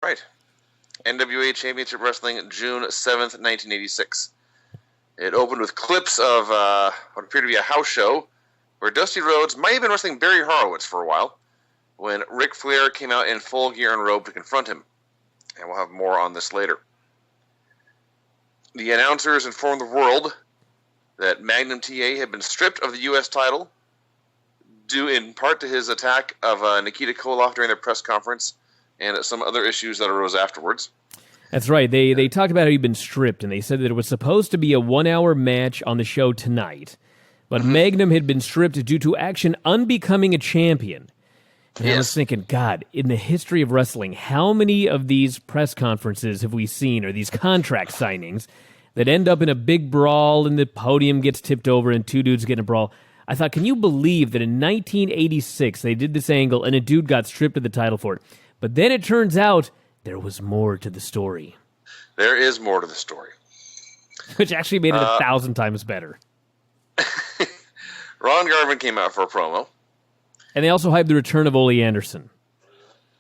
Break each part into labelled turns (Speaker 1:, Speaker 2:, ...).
Speaker 1: right. NWA Championship Wrestling, June 7th, 1986. It opened with clips of what appeared to be a house show where Dusty Rhodes might have been wrestling Barry Horowitz for a while when Ric Flair came out in full gear and robe to confront him. And we'll have more on this later. The announcers informed the world that Magnum TA had been stripped of the U.S. title due in part to his attack of Nikita Koloff during their press conference and some other issues that arose afterwards.
Speaker 2: That's right. They talked about how he'd been stripped, and they said that it was supposed to be a 1-hour match on the show tonight, but Magnum had been stripped due to action unbecoming a champion. And I was thinking, God, in the history of wrestling, how many of these press conferences have we seen, or these contract signings, that end up in a big brawl and the podium gets tipped over and two dudes get in a brawl? I thought, can you believe that in 1986 they did this angle and a dude got stripped of the title for it? But then it turns out there was more to the story.
Speaker 1: There is more to the story.
Speaker 2: Which actually made it 1,000 times better.
Speaker 1: Ron Garvin came out for a promo.
Speaker 2: And they also hyped the return of Ole Anderson.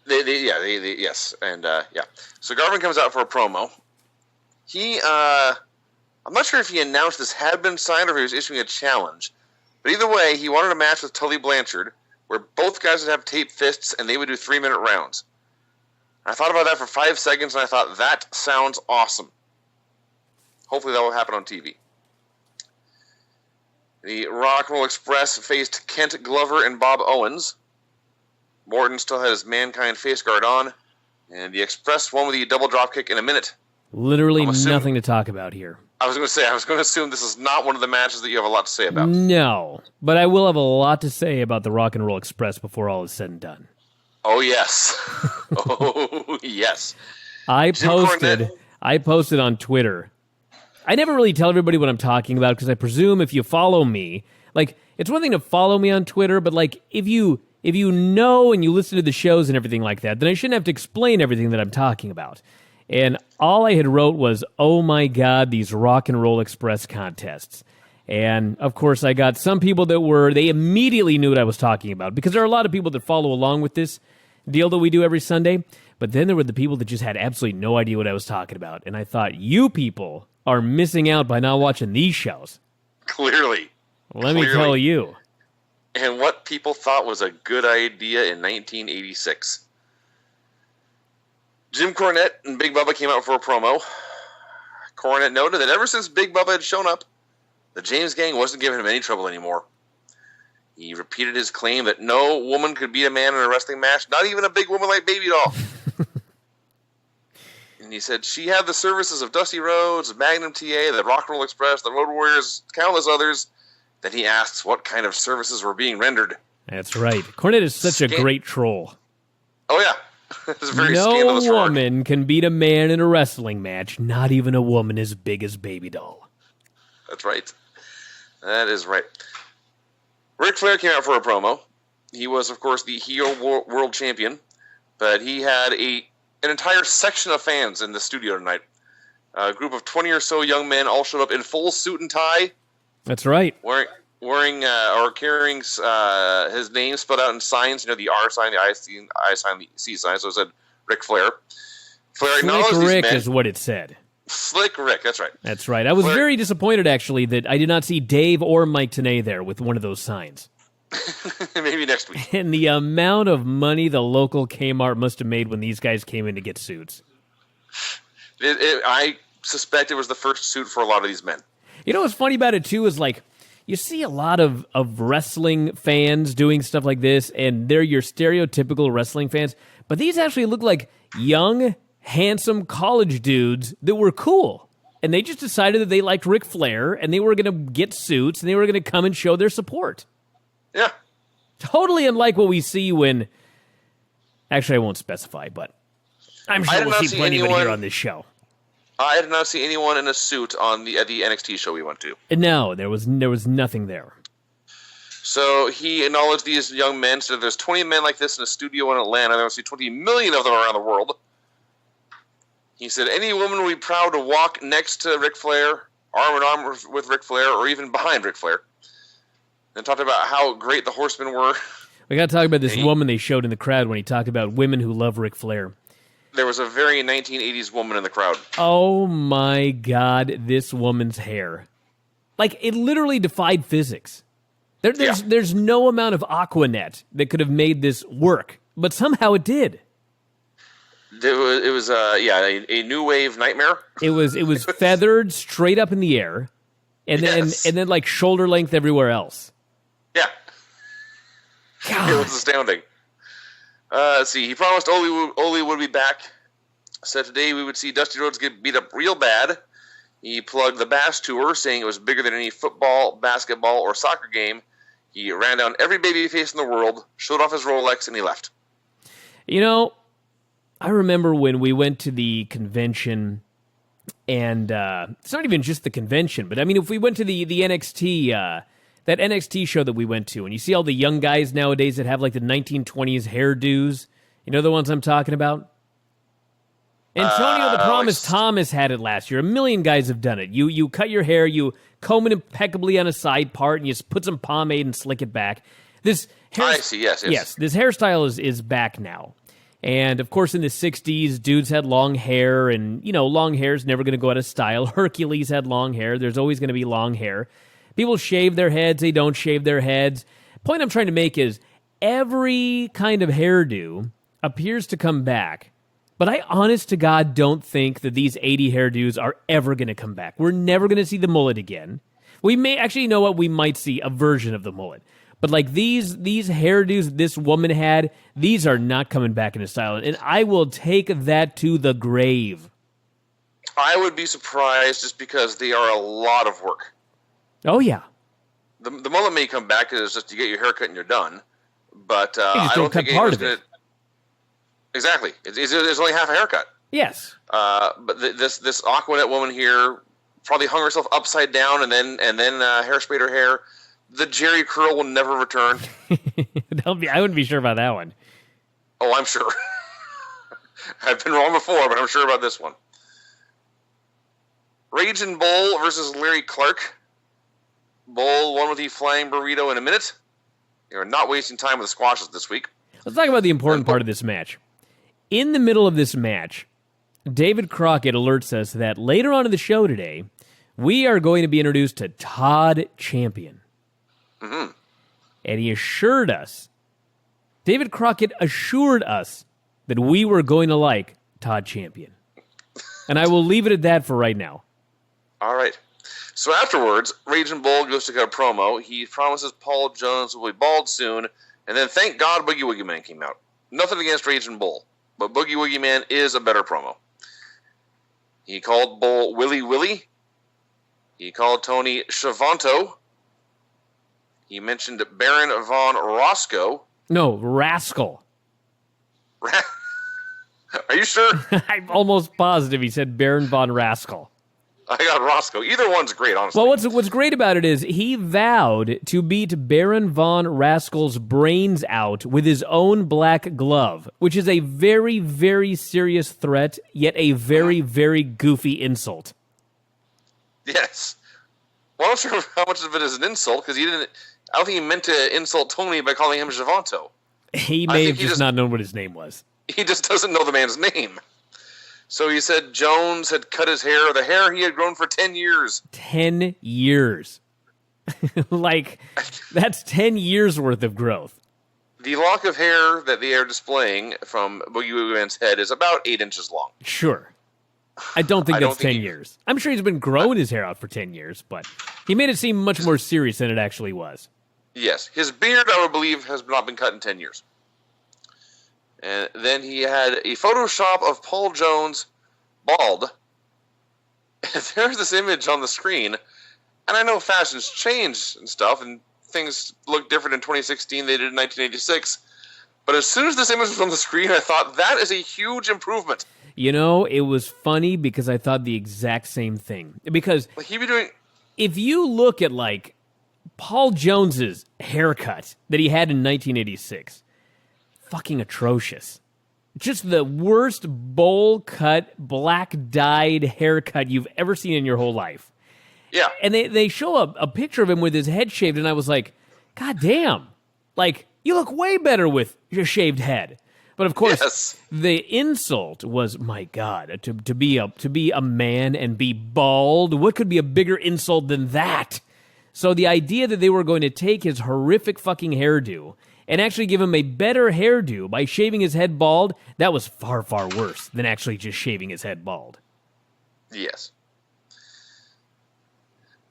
Speaker 1: Yes. And, So Garvin comes out for a promo. He, I'm not sure if he announced this had been signed or if he was issuing a challenge. But either way, he wanted a match with Tully Blanchard where both guys would have taped fists and they would do 3-minute rounds. I thought about that for 5 seconds and I thought, that sounds awesome. Hopefully that will happen on TV. The Rock and Roll Express faced Kent Glover and Bob Owens. Morton still had his Mankind face guard on. And the Express won with the double drop kick in a minute.
Speaker 2: Literally nothing to talk about here.
Speaker 1: I was going to assume this is not one of the matches that you have a lot to say about.
Speaker 2: No, but I will have a lot to say about the Rock and Roll Express before all is said and done.
Speaker 1: Oh, yes. Oh, yes.
Speaker 2: I posted on Twitter. I never really tell everybody what I'm talking about because I presume if you follow me, like, it's one thing to follow me on Twitter, but like if you know and you listen to the shows and everything like that, then I shouldn't have to explain everything that I'm talking about. And all I had wrote was, oh my God, these Rock and Roll Express contests. And of course I got some people they immediately knew what I was talking about because there are a lot of people that follow along with this deal that we do every Sunday. But then there were the people that just had absolutely no idea what I was talking about. And I thought, you people are missing out by not watching these shows.
Speaker 1: Clearly.
Speaker 2: Let me tell you.
Speaker 1: And what people thought was a good idea in 1986. Jim Cornette and Big Bubba came out for a promo. Cornette noted that ever since Big Bubba had shown up, the James Gang wasn't giving him any trouble anymore. He repeated his claim that no woman could beat a man in a wrestling match, not even a big woman like Baby Doll. And he said she had the services of Dusty Rhodes, Magnum TA, the Rock and Roll Express, the Road Warriors, countless others. Then he asks what kind of services were being rendered.
Speaker 2: That's right. Cornette is such a great troll.
Speaker 1: Oh, yeah. It's a very
Speaker 2: no
Speaker 1: scandalous
Speaker 2: woman
Speaker 1: remark.
Speaker 2: Can beat a man in a wrestling match, not even a woman as big as Baby Doll.
Speaker 1: That's right. That is right. Ric Flair came out for a promo. He was, of course, the heel world champion, but he had an entire section of fans in the studio tonight. A group of 20 or so young men all showed up in full suit and tie.
Speaker 2: That's right.
Speaker 1: Wearing or carrying his name spelled out in signs, the R sign, the I sign, the C sign, so it said Ric Flair. Flair acknowledged
Speaker 2: Slick
Speaker 1: these
Speaker 2: Rick
Speaker 1: men.
Speaker 2: is what it said.
Speaker 1: Slick Rick, that's right.
Speaker 2: That's right. I was very disappointed, actually, that I did not see Dave or Mike Tenay there with one of those signs.
Speaker 1: Maybe next week.
Speaker 2: And the amount of money the local Kmart must have made when these guys came in to get suits.
Speaker 1: I suspect it was the first suit for a lot of these men.
Speaker 2: You know what's funny about it, too, is like, you see a lot of wrestling fans doing stuff like this, and they're your stereotypical wrestling fans, but these actually look like young, handsome college dudes that were cool. And they just decided that they liked Ric Flair, and they were going to get suits, and they were going to come and show their support.
Speaker 1: Yeah.
Speaker 2: Totally unlike what we see when... Actually, I won't specify, but I'm sure we'll see plenty of it here on this show.
Speaker 1: I did not see anyone in a suit at the NXT show we went to.
Speaker 2: No, there was nothing there.
Speaker 1: So he acknowledged these young men, said there's 20 men like this in a studio in Atlanta, and there must be 20 million of them around the world. He said any woman would be proud to walk next to Ric Flair, arm in arm with Ric Flair, or even behind Ric Flair. And talked about how great the Horsemen were.
Speaker 2: We got to talk about this woman they showed in the crowd when he talked about women who love Ric Flair.
Speaker 1: there was a very 1980s woman in the crowd.
Speaker 2: Oh my God, this woman's hair. Like, it literally defied physics. There's no amount of Aquanet that could have made this work, but somehow it did.
Speaker 1: It was a new wave nightmare.
Speaker 2: It was feathered straight up in the air, and then like shoulder length everywhere else.
Speaker 1: Yeah.
Speaker 2: God.
Speaker 1: It was astounding. Let's see. He promised Ole would be back. Said today we would see Dusty Rhodes get beat up real bad. He plugged the Bass Tour, saying it was bigger than any football, basketball, or soccer game. He ran down every babyface in the world, showed off his Rolex, and he left.
Speaker 2: You know, I remember when we went to the convention, and it's not even just the convention, but I mean, if we went to the NXT, that NXT show that we went to, and you see all the young guys nowadays that have like the 1920s hairdos, you know the ones I'm talking about? Antonio the Promise Thomas had it last year. A million guys have done it. You cut your hair, you comb it impeccably on a side part, and you put some pomade and slick it back. This
Speaker 1: I see, yes.
Speaker 2: This hairstyle is back now. And, of course, in the 60s, dudes had long hair, and, you know, long hair is never going to go out of style. Hercules had long hair. There's always going to be long hair. People shave their heads. They don't shave their heads. Point I'm trying to make is every kind of hairdo appears to come back. But I, honest to God, don't think that these 80 hairdos are ever going to come back. We're never going to see the mullet again. We may actually, you know what? We might see a version of the mullet. But like these hairdos this woman had, these are not coming back into style. And I will take that to the grave.
Speaker 1: I would be surprised just because they are a lot of work.
Speaker 2: Oh, yeah.
Speaker 1: The mullet may come back because it's just you get your hair cut and you're done. But
Speaker 2: I don't think part of it.
Speaker 1: Exactly. It's only half a haircut.
Speaker 2: Yes.
Speaker 1: But this Aquanet woman here probably hung herself upside down and then hairsprayed her hair. The Jerry curl will never return.
Speaker 2: I wouldn't be sure about that one.
Speaker 1: Oh, I'm sure. I've been wrong before, but I'm sure about this one. Raging Bull versus Larry Clark. Bull won with the flying burrito in a minute. You're not wasting time with the squashes this week.
Speaker 2: Let's talk about the important part of this match. In the middle of this match, David Crockett alerts us that later on in the show today, we are going to be introduced to Todd Champion.
Speaker 1: Mm-hmm.
Speaker 2: And he assured us, David Crockett assured us that we were going to like Todd Champion. And I will leave it at that for right now.
Speaker 1: All right. So afterwards, Raging Bull goes to cut a promo. He promises Paul Jones will be bald soon, and then thank God Boogie Woogie Man came out. Nothing against Raging Bull, but Boogie Woogie Man is a better promo. He called Bull Willy Willy. He called Tony Schiavonto. He mentioned Baron von Roscoe.
Speaker 2: No, Rascal.
Speaker 1: Are you sure?
Speaker 2: I'm almost positive he said Baron von Rascal.
Speaker 1: I got Roscoe. Either one's great, honestly.
Speaker 2: Well, what's great about it is he vowed to beat Baron von Rascal's brains out with his own black glove, which is a very, very serious threat, yet a very, very goofy insult.
Speaker 1: Yes. Well, I'm not sure how much of it is an insult, because I don't think he meant to insult Tony by calling him Schiavonto.
Speaker 2: He may have just not known what his name was.
Speaker 1: He just doesn't know the man's name. So he said Jones had cut his hair, the hair he had grown for 10 years.
Speaker 2: 10 years. Like, that's 10 years worth of growth.
Speaker 1: The lock of hair that they are displaying from Boogie Woogie Man's head is about 8 inches long.
Speaker 2: Sure. I don't think that's 10 years. I'm sure he's been growing his hair out for 10 years, but he made it seem much more serious than it actually was.
Speaker 1: Yes. His beard, I would believe, has not been cut in 10 years. And then he had a Photoshop of Paul Jones bald. And there's this image on the screen. And I know fashions change and stuff, and things look different in 2016 they did in 1986. But as soon as this image was on the screen, I thought, that is a huge improvement.
Speaker 2: You know, it was funny because I thought the exact same thing. Because
Speaker 1: like he'd be doing...
Speaker 2: if you look at, like, Paul Jones's haircut that he had in 1986... fucking atrocious. Just the worst bowl cut, black dyed haircut you've ever seen in your whole life.
Speaker 1: Yeah.
Speaker 2: And they show a picture of him with his head shaved, and I was like, God damn. Like, you look way better with your shaved head. But of course,
Speaker 1: Yes.
Speaker 2: the insult was, my God, to be a man and be bald. What could be a bigger insult than that? So the idea that they were going to take his horrific fucking hairdo and actually give him a better hairdo by shaving his head bald, that was far, far worse than actually just shaving his head bald.
Speaker 1: Yes.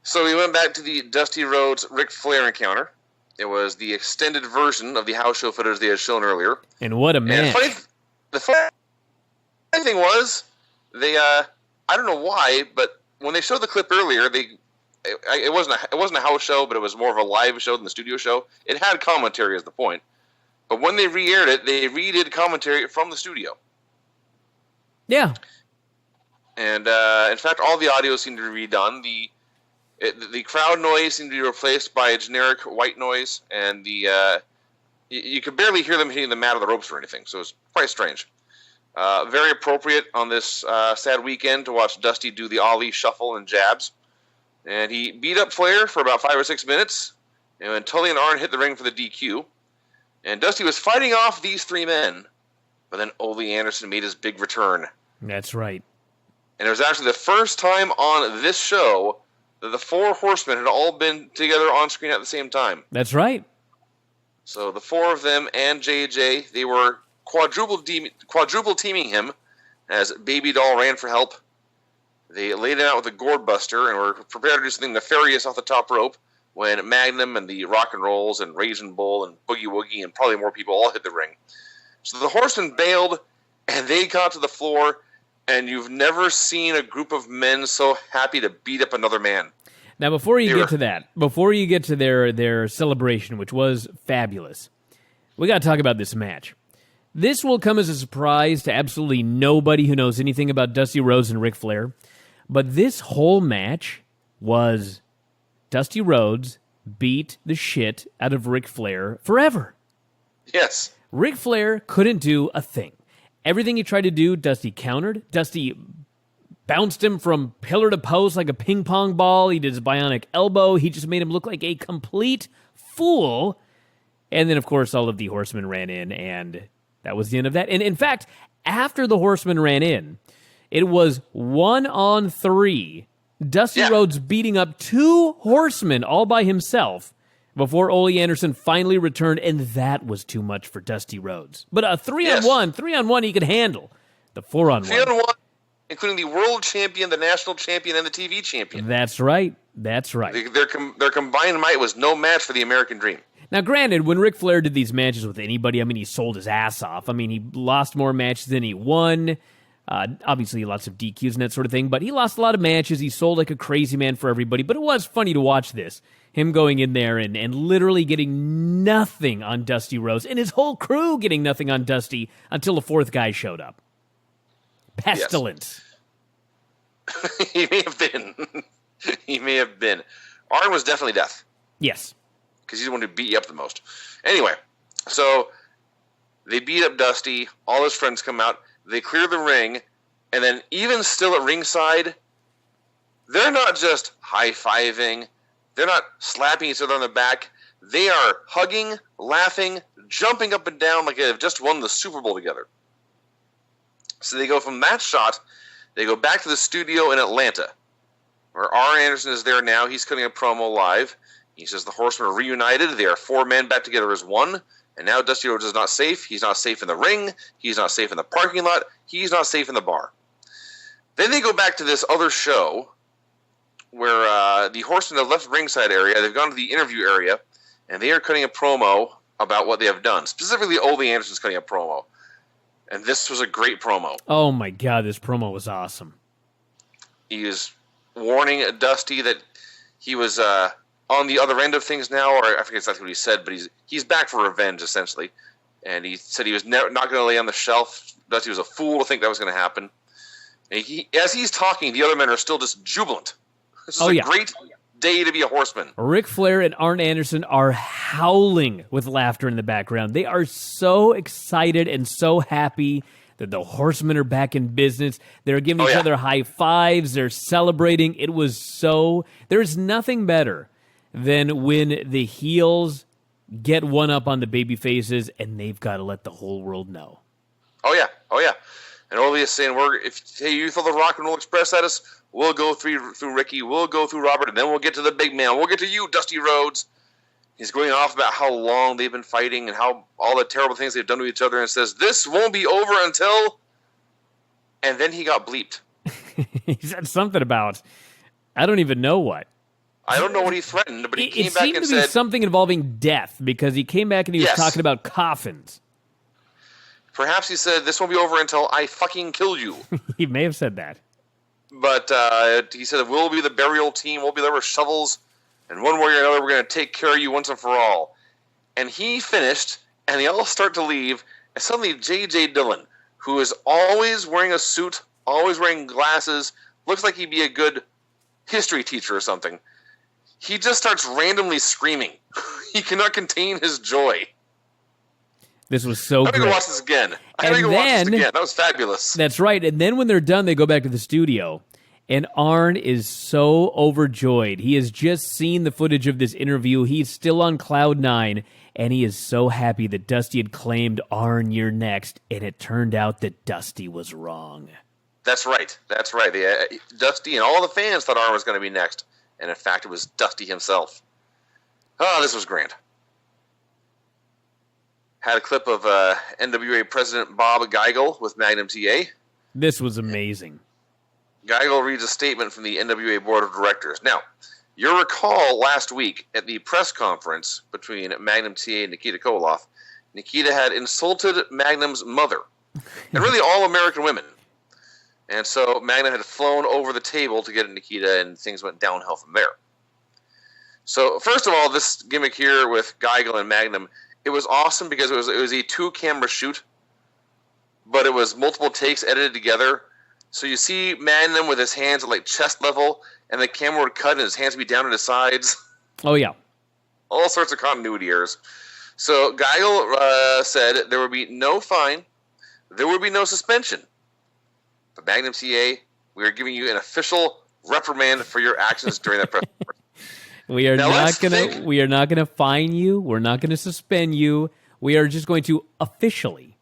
Speaker 1: So we went back to the Dusty Rhodes Ric Flair encounter. It was the extended version of the house show footage they had shown earlier.
Speaker 2: And what a match.
Speaker 1: The funny thing was, I don't know why, but when they showed the clip earlier, it wasn't a house show, but it was more of a live show than the studio show. It had commentary as the point. But when they re-aired it, they redid commentary from the studio.
Speaker 2: Yeah.
Speaker 1: And in fact, all the audio seemed to be redone. The crowd noise seemed to be replaced by a generic white noise, and you could barely hear them hitting the mat or the ropes or anything, so it was quite strange. Very appropriate on this sad weekend to watch Dusty do the Ali shuffle and jabs. And he beat up Flair for about 5 or 6 minutes, and when Tully and Arn hit the ring for the DQ. And Dusty was fighting off these three men, but then Ole Anderson made his big return.
Speaker 2: That's right.
Speaker 1: And it was actually the first time on this show that the four horsemen had all been together on screen at the same time.
Speaker 2: That's right.
Speaker 1: So the four of them and JJ, they were quadruple teaming him as Baby Doll ran for help. They laid it out with a gourd buster and were prepared to do something nefarious off the top rope when Magnum and the Rock and Rolls and Raging Bull and Boogie Woogie and probably more people all hit the ring. So the horsemen bailed and they got to the floor. And you've never seen a group of men so happy to beat up another man.
Speaker 2: Now, before you get to their celebration, which was fabulous, we got to talk about this match. This will come as a surprise to absolutely nobody who knows anything about Dusty Rhodes and Ric Flair. But this whole match was Dusty Rhodes beat the shit out of Ric Flair forever.
Speaker 1: Yes.
Speaker 2: Ric Flair couldn't do a thing. Everything he tried to do, Dusty countered. Dusty bounced him from pillar to post like a ping pong ball. He did his bionic elbow. He just made him look like a complete fool. And then, of course, all of the horsemen ran in, and that was the end of that. And in fact, after the horsemen ran in, it was 1-on-3. Dusty Rhodes beating up 2 horsemen all by himself before Ole Anderson finally returned, and that was too much for Dusty Rhodes. But a 3-on-1 he could handle. The 4-on-1.
Speaker 1: 3-on-1, including the world champion, the national champion, and the TV champion.
Speaker 2: That's right.
Speaker 1: Their combined might was no match for the American Dream.
Speaker 2: Now, granted, when Ric Flair did these matches with anybody, I mean, he sold his ass off. I mean, he lost more matches than he won. Obviously, lots of DQs and that sort of thing, but he lost a lot of matches. He sold like a crazy man for everybody, but it was funny to watch this. Him going in there and literally getting nothing on Dusty Rhodes, and his whole crew getting nothing on Dusty until the 4th guy showed up. Pestilence.
Speaker 1: Yes. He may have been. Arn was definitely death.
Speaker 2: Yes.
Speaker 1: Because he's the one who beat you up the most. Anyway, so they beat up Dusty. All his friends come out. They clear the ring. And then even still at ringside, they're not just high-fiving. They're not slapping each other on the back. They are hugging, laughing, jumping up and down like they've just won the Super Bowl together. So they go from that shot, they go back to the studio in Atlanta, where Arn Anderson is there now. He's cutting a promo live. He says the Horsemen are reunited. They are 4 men back together as one. And now Dusty Rhodes is not safe. He's not safe in the ring. He's not safe in the parking lot. He's not safe in the bar. Then they go back to this other show where the Horsemen have left the ringside area. They've gone to the interview area, and they are cutting a promo about what they have done. Specifically, Ole Anderson's cutting a promo. And this was a great promo.
Speaker 2: Oh, my God, this promo was awesome.
Speaker 1: He is warning Dusty that he was on the other end of things now, or I forget exactly what he said, but he's back for revenge, essentially. And he said he was not going to lay on the shelf. Dusty was a fool to think that was going to happen. And as he's talking, the other men are still just jubilant. This is a great day to be a horseman.
Speaker 2: Ric Flair and Arn Anderson are howling with laughter in the background. They are so excited and so happy that the Horsemen are back in business. They're giving each other high fives. They're celebrating. It was so... There's nothing better than when the heels get one up on the baby faces and they've got to let the whole world know.
Speaker 1: Oh yeah. And Ole is saying, hey, you throw the Rock and Roll Express at us, we'll go through Ricky, we'll go through Robert, and then we'll get to the big man. We'll get to you, Dusty Rhodes. He's going off about how long they've been fighting and how all the terrible things they've done to each other, and says, this won't be over until... And then he got bleeped.
Speaker 2: He said something about, I don't even know what.
Speaker 1: I don't know what he threatened, but he came back and said...
Speaker 2: It seemed to be something involving death, because he came back and he was talking about coffins.
Speaker 1: Perhaps he said, this won't be over until I fucking kill you.
Speaker 2: He may have said that.
Speaker 1: But he said, we'll be the burial team, we'll be there with shovels, and one way or another, we're going to take care of you once and for all. And he finished, and they all start to leave, and suddenly J.J. Dillon, who is always wearing a suit, always wearing glasses, looks like he'd be a good history teacher or something. He just starts randomly screaming. He cannot contain his joy.
Speaker 2: This was so great.
Speaker 1: I gotta go watch this again. That was fabulous.
Speaker 2: That's right. And then when they're done, they go back to the studio. And Arn is so overjoyed. He has just seen the footage of this interview. He's still on cloud nine. And he is so happy that Dusty had claimed Arn, you're next. And it turned out that Dusty was wrong.
Speaker 1: That's right. Dusty and all the fans thought Arn was going to be next. And in fact, it was Dusty himself. Oh, this was grand. Had a clip of NWA President Bob Geigel with Magnum TA.
Speaker 2: This was amazing.
Speaker 1: Geigel reads a statement from the NWA Board of Directors. Now, you'll recall last week at the press conference between Magnum TA and Nikita Koloff, Nikita had insulted Magnum's mother, and really all American women. And so Magnum had flown over the table to get at Nikita, and things went downhill from there. So, first of all, this gimmick here with Geigel and Magnum, it was awesome because it was a 2-camera shoot, but it was multiple takes edited together. So you see Magnum with his hands at like chest level, and the camera would cut and his hands would be down at his sides.
Speaker 2: Oh, yeah.
Speaker 1: All sorts of continuity errors. So Geigel said there would be no fine, there would be no suspension. But Magnum TA, we are giving you an official reprimand for your actions during that press conference.
Speaker 2: We are not gonna fine you. We're not gonna suspend you. We are just going to officially,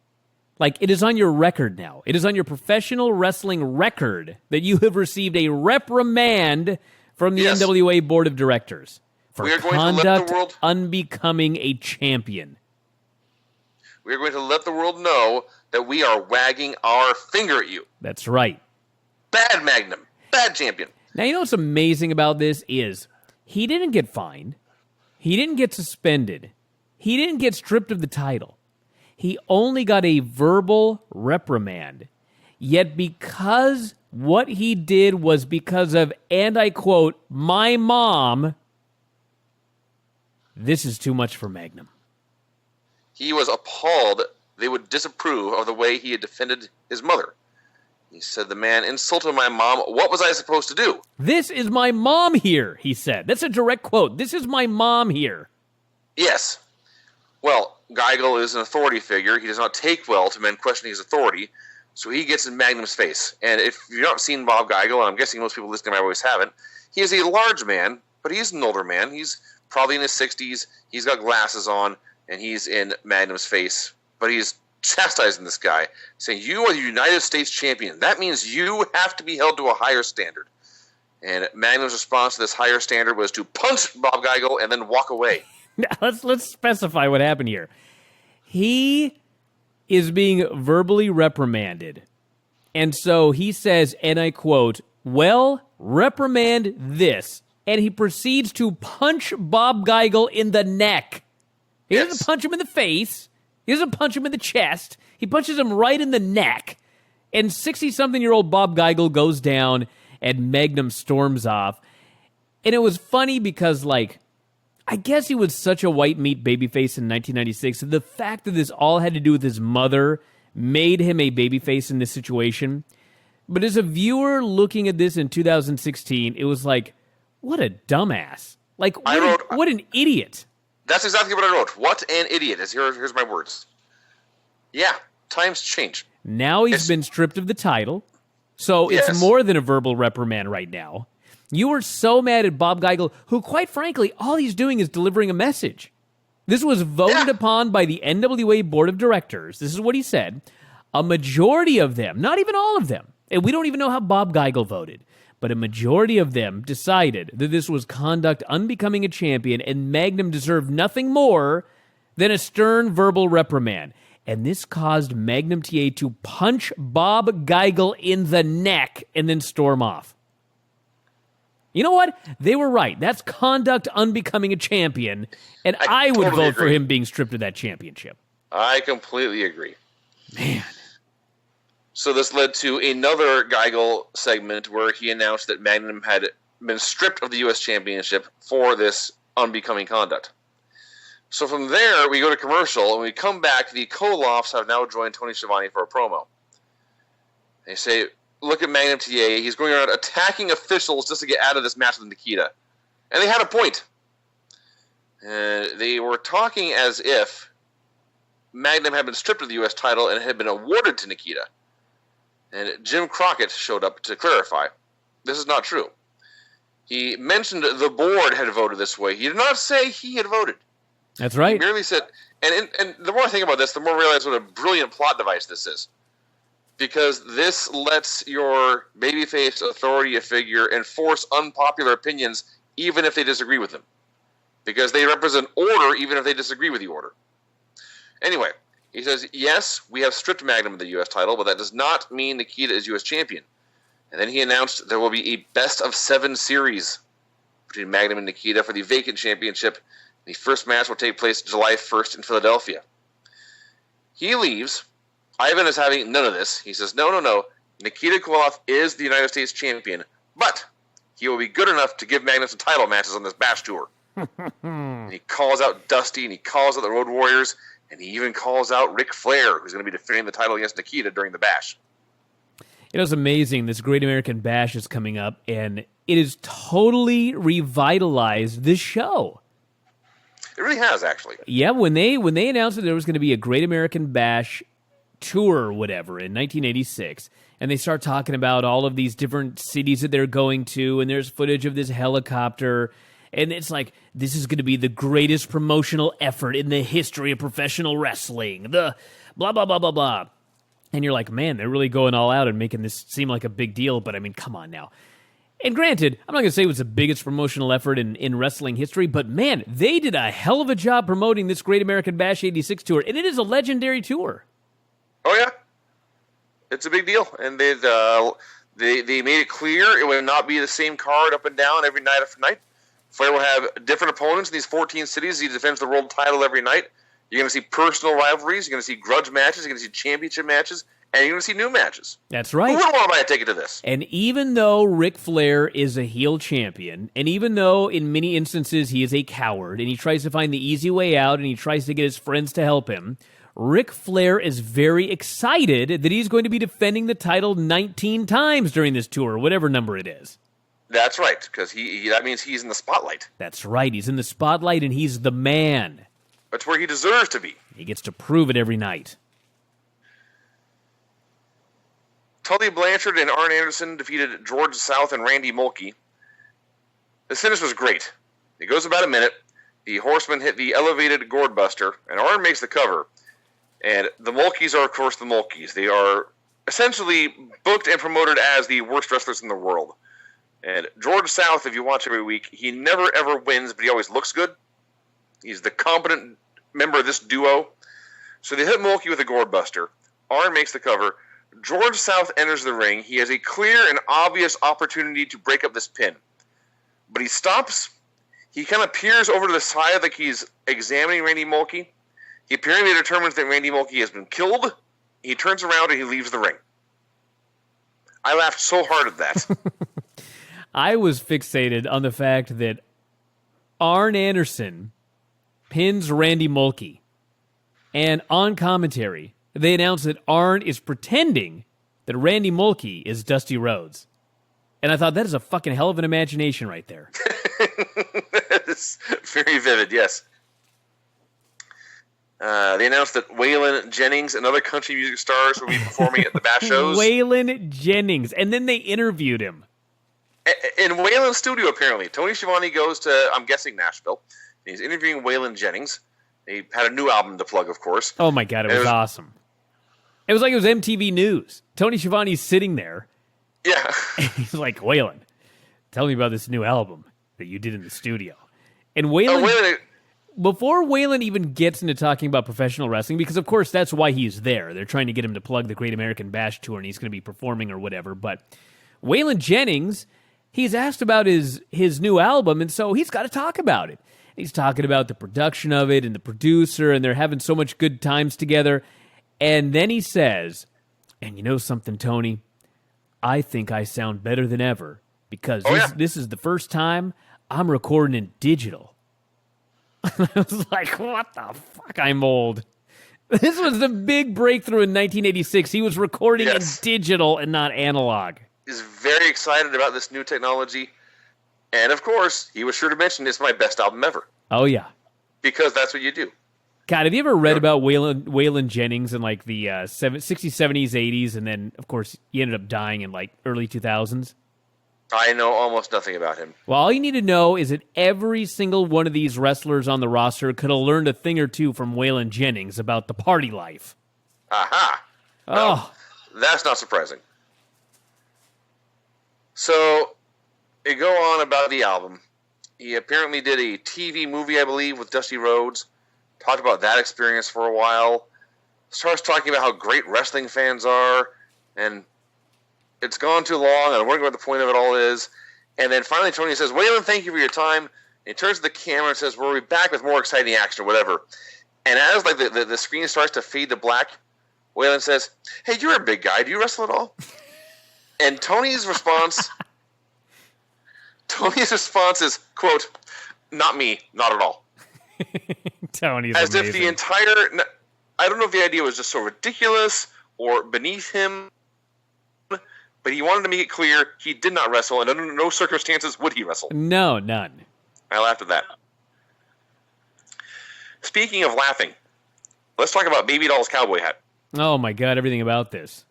Speaker 2: like, it is on your record now. It is on your professional wrestling record that you have received a reprimand from the NWA Board of Directors for conduct unbecoming a champion.
Speaker 1: We are going to let the world know that we are wagging our finger at you.
Speaker 2: That's right.
Speaker 1: Bad Magnum. Bad champion.
Speaker 2: Now, you know what's amazing about this is he didn't get fined. He didn't get suspended. He didn't get stripped of the title. He only got a verbal reprimand. Yet because what he did was because of, and I quote, my mom, this is too much for Magnum.
Speaker 1: He was appalled they would disapprove of the way he had defended his mother. He said, the man insulted my mom. What was I supposed to do?
Speaker 2: This is my mom here, he said. That's a direct quote. This is my mom here.
Speaker 1: Yes. Well, Geigel is an authority figure. He does not take well to men questioning his authority, so he gets in Magnum's face. And if you've not seen Bob Geigel, and I'm guessing most people listening to my voice haven't, he is a large man, but he's an older man. He's probably in his 60s. He's got glasses on, and he's in Magnum's face. But he's chastising this guy, saying, you are the United States champion. That means you have to be held to a higher standard. And Magnum's response to this higher standard was to punch Bob Geigel and then walk away.
Speaker 2: Now, let's specify what happened here. He is being verbally reprimanded. And so he says, and I quote, well, reprimand this. And he proceeds to punch Bob Geigel in the neck. He doesn't punch him in the face. He doesn't punch him in the chest. He punches him right in the neck. And 60-something-year-old Bob Geigel goes down, and Magnum storms off. And it was funny because, like, I guess he was such a white meat babyface in 1996. The fact that this all had to do with his mother made him a babyface in this situation. But as a viewer looking at this in 2016, it was like, what a dumbass. Like, what an idiot.
Speaker 1: That's exactly what I wrote. What an idiot. Here's my words. Yeah, times change.
Speaker 2: Now he's been stripped of the title, so it's more than a verbal reprimand right now. You were so mad at Bob Geigel, who, quite frankly, all he's doing is delivering a message. This was voted upon by the NWA Board of Directors. This is what he said. a majority of them, not even all of them, and we don't even know how Bob Geigel voted, but a majority of them decided that this was conduct unbecoming a champion and Magnum deserved nothing more than a stern verbal reprimand. And this caused Magnum TA to punch Bob Geigel in the neck and then storm off. You know what? They were right. That's conduct unbecoming a champion, and I would
Speaker 1: totally
Speaker 2: vote
Speaker 1: agree.
Speaker 2: for him being stripped of that championship.
Speaker 1: I completely agree.
Speaker 2: Man.
Speaker 1: So this led to another Geigel segment where he announced that Magnum had been stripped of the U.S. Championship for this unbecoming conduct. So from there, we go to commercial, and we come back. The Kolofs have now joined Tony Schiavone for a promo. They say, look at Magnum TA. He's going around attacking officials just to get out of this match with Nikita. And they had a point. They were talking as if Magnum had been stripped of the U.S. title and had been awarded to Nikita. And Jim Crockett showed up to clarify. This is not true. He mentioned the board had voted this way. He did not say he had voted.
Speaker 2: That's right.
Speaker 1: He merely said, and the more I think about this, the more I realize what a brilliant plot device this is. Because this lets your babyface authority figure enforce unpopular opinions even if they disagree with them. Because they represent order even if they disagree with the order. Anyway, he says, yes, we have stripped Magnum of the U.S. title, but that does not mean Nikita is U.S. champion. And then he announced there will be a best-of-7 series between Magnum and Nikita for the vacant championship. The first match will take place July 1st in Philadelphia. He leaves. Ivan is having none of this. He says, no. Nikita Koloff is the United States champion, but he will be good enough to give Magnum some title matches on this Bash tour. And he calls out Dusty, and he calls out the Road Warriors, and he even calls out Ric Flair, who's going to be defending the title against Nikita during the Bash.
Speaker 2: You know, it's amazing. This Great American Bash is coming up, and it has totally revitalized this show.
Speaker 1: It really has, actually.
Speaker 2: Yeah, when they announced that there was going to be a Great American Bash tour or whatever in 1986, and they start talking about all of these different cities that they're going to, and there's footage of this helicopter, and it's like, this is going to be the greatest promotional effort in the history of professional wrestling, the blah, blah, blah, blah, blah. And you're like, man, they're really going all out and making this seem like a big deal, but I mean, come on now. And granted, I'm not going to say it was the biggest promotional effort in wrestling history, but man, they did a hell of a job promoting this Great American Bash 86 tour, and it is a legendary tour.
Speaker 1: Oh, yeah. It's a big deal. And they made it clear it would not be the same card up and down every night after night. Flair will have different opponents in these 14 cities. He defends the world title every night. You're going to see personal rivalries. You're going to see grudge matches. You're going to see championship matches. And you're going to see new matches.
Speaker 2: That's right.
Speaker 1: Who wouldn't want to buy a ticket to this?
Speaker 2: And even though Ric Flair is a heel champion, and even though in many instances he is a coward, and he tries to find the easy way out, and he tries to get his friends to help him, Ric Flair is very excited that he's going to be defending the title 19 times during this tour, whatever number it is.
Speaker 1: That's right, because that means he's in the spotlight.
Speaker 2: That's right. He's in the spotlight, and he's the man.
Speaker 1: That's where he deserves to be.
Speaker 2: He gets to prove it every night.
Speaker 1: Tully Blanchard and Arn Anderson defeated George South and Randy Mulkey. The finish was great. It goes about a minute. The Horsemen hit the elevated gourd buster, and Arn makes the cover. And the Mulkeys are, of course, the Mulkeys. They are essentially booked and promoted as the worst wrestlers in the world. And George South, if you watch every week, he never, ever wins, but he always looks good. He's the competent member of this duo. So they hit Mulkey with a gourd buster. Arn makes the cover. George South enters the ring. He has a clear and obvious opportunity to break up this pin. But he stops. He kind of peers over to the side like he's examining Randy Mulkey. He apparently determines that Randy Mulkey has been killed. He turns around and he leaves the ring. I laughed so hard at that.
Speaker 2: I was fixated on the fact that Arn Anderson pins Randy Mulkey. And on commentary, they announced that Arn is pretending that Randy Mulkey is Dusty Rhodes. And I thought, that is a fucking hell of an imagination right there.
Speaker 1: It's very vivid, yes. They announced that Waylon Jennings and other country music stars will be performing at the Bash shows.
Speaker 2: Waylon Jennings. And then they interviewed him.
Speaker 1: In Waylon's studio, apparently. Tony Schiavone goes to, I'm guessing, Nashville. He's interviewing Waylon Jennings. He had a new album to plug, of course.
Speaker 2: Oh, my God. It was awesome. It was like it was MTV News. Tony Schiavone's sitting there.
Speaker 1: Yeah.
Speaker 2: And he's like, Waylon, tell me about this new album that you did in the studio. And Waylon, before Waylon even gets into talking about professional wrestling, because of course that's why he's there. They're trying to get him to plug the Great American Bash Tour, and he's going to be performing or whatever. But Waylon Jennings, he's asked about his new album, and so he's got to talk about it. He's talking about the production of it and the producer, and they're having so much good times together. And then he says, and you know something, Tony? I think I sound better than ever because this is the first time I'm recording in digital. I was like, what the fuck? I'm old. This was the big breakthrough in 1986. He was recording in digital and not analog.
Speaker 1: He's very excited about this new technology. And, of course, he was sure to mention it's my best album ever.
Speaker 2: Oh, yeah.
Speaker 1: Because that's what you do.
Speaker 2: God, have you ever read about Waylon Jennings in, like, the 60s, 70s, 80s, and then, of course, he ended up dying in, like, early 2000s?
Speaker 1: I know almost nothing about him.
Speaker 2: Well, all you need to know is that every single one of these wrestlers on the roster could have learned a thing or two from Waylon Jennings about the party life.
Speaker 1: Aha.
Speaker 2: Oh.
Speaker 1: Well, that's not surprising. So, they go on about the album. He apparently did a TV movie, I believe, with Dusty Rhodes. Talked about that experience for a while. Starts talking about how great wrestling fans are. And it's gone too long. I'm wondering what the point of it all is. And then finally Tony says, Waylon, thank you for your time. And he turns to the camera and says, we'll be back with more exciting action or whatever. And as like the screen starts to fade to black, Waylon says, hey, you're a big guy. Do you wrestle at all? And Tony's response is, quote, not me, not at all.
Speaker 2: Tony's
Speaker 1: as
Speaker 2: amazing.
Speaker 1: if the entire, I don't know if the idea was just so ridiculous or beneath him, but he wanted to make it clear he did not wrestle, and under no circumstances would he wrestle.
Speaker 2: No, none.
Speaker 1: I laughed at that. Speaking of laughing, let's talk about Baby Doll's cowboy hat.
Speaker 2: Oh my God, everything about this.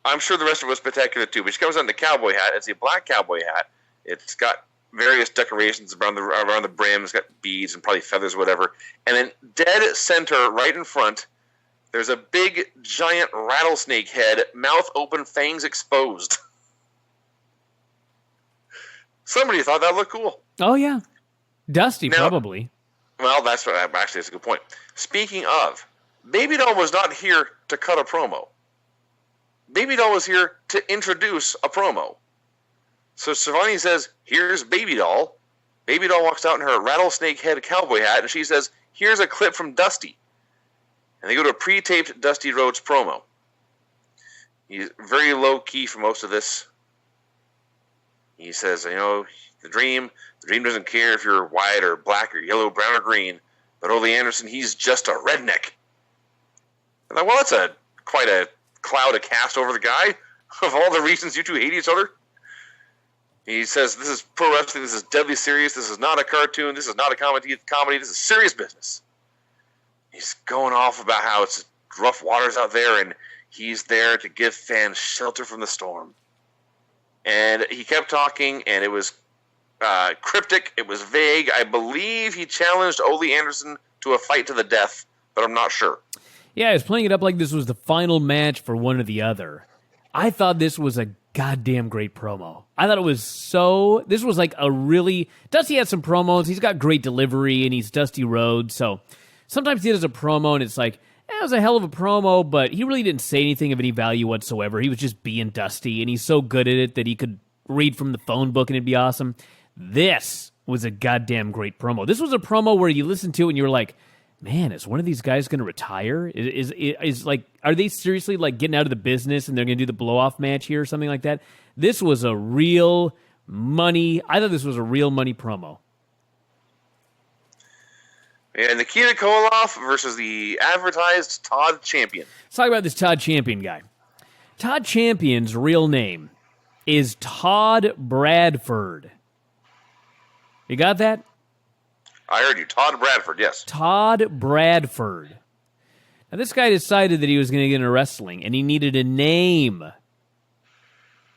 Speaker 1: I'm sure the rest of it was spectacular too, but she comes out in the cowboy hat. It's a black cowboy hat. It's got various decorations around the brim. It's got beads and probably feathers or whatever. And then dead center, right in front, there's a big, giant rattlesnake head, mouth open, fangs exposed. Somebody thought that looked cool.
Speaker 2: Oh, yeah. Dusty,
Speaker 1: now,
Speaker 2: probably.
Speaker 1: Well, that's a good point. Speaking of, Baby Doll was not here to cut a promo. Baby Doll was here to introduce a promo. So Schiavone says, here's Baby Doll. Baby Doll walks out in her rattlesnake head cowboy hat, and she says, here's a clip from Dusty. And they go to a pre-taped Dusty Rhodes promo. He's very low-key for most of this. He says, the dream doesn't care if you're white or black or yellow, brown or green, but Ole Anderson, he's just a redneck. And I'm like, well, that's quite a cloud of cast over the guy of all the reasons you two hate each other. He says, this is pro wrestling, this is deadly serious, this is not a cartoon, this is not a comedy, this is serious business. He's going off about how it's rough waters out there, and he's there to give fans shelter from the storm. And he kept talking, and it was cryptic, it was vague. I believe he challenged Ole Anderson to a fight to the death, but I'm not sure.
Speaker 2: Yeah, he was playing it up like this was the final match for one or the other. I thought this was a goddamn great promo. I thought it was this was like a really, Dusty had some promos, he's got great delivery, and he's Dusty Rhodes, so sometimes he does a promo, and it's like, it was a hell of a promo, but he really didn't say anything of any value whatsoever. He was just being Dusty, and he's so good at it that he could read from the phone book, and it'd be awesome. This was a goddamn great promo. This was a promo where you listen to it, and you're like, man, is one of these guys going to retire? Is like, are they seriously like getting out of the business and they're going to do the blow-off match here or something like that? This was a real money. I thought this was a real money promo.
Speaker 1: And Nikita Koloff versus the advertised Todd Champion.
Speaker 2: Let's talk about this Todd Champion guy. Todd Champion's real name is Todd Bradford. You got that?
Speaker 1: I heard you. Todd Bradford, yes.
Speaker 2: Todd Bradford. Now, this guy decided that he was going to get into wrestling, and he needed a name.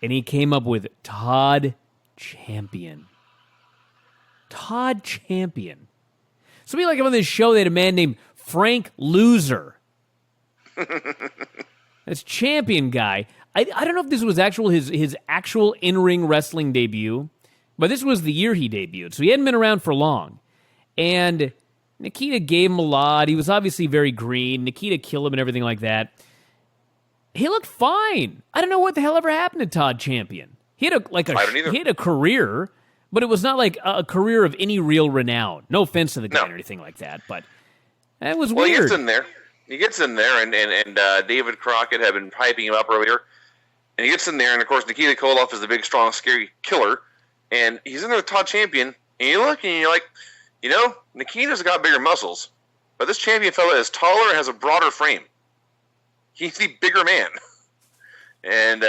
Speaker 2: And he came up with Todd Champion. Todd Champion. So be like on this show, they had a man named Frank Loser. This Champion guy, I don't know if this was his actual in-ring wrestling debut, but this was the year he debuted, so he hadn't been around for long. And Nikita gave him a lot. He was obviously very green. Nikita killed him and everything like that. He looked fine. I don't know what the hell ever happened to Todd Champion. He had a career, but it was not like a career of any real renown. No offense to the guy or anything like that, but that was weird.
Speaker 1: He gets in there, and David Crockett had been hyping him up earlier. And he gets in there, and of course Nikita Koloff is the big, strong, scary killer. And he's in there with Todd Champion, and you look and you're like, Nikita's got bigger muscles, but this Champion fella is taller and has a broader frame. He's the bigger man. And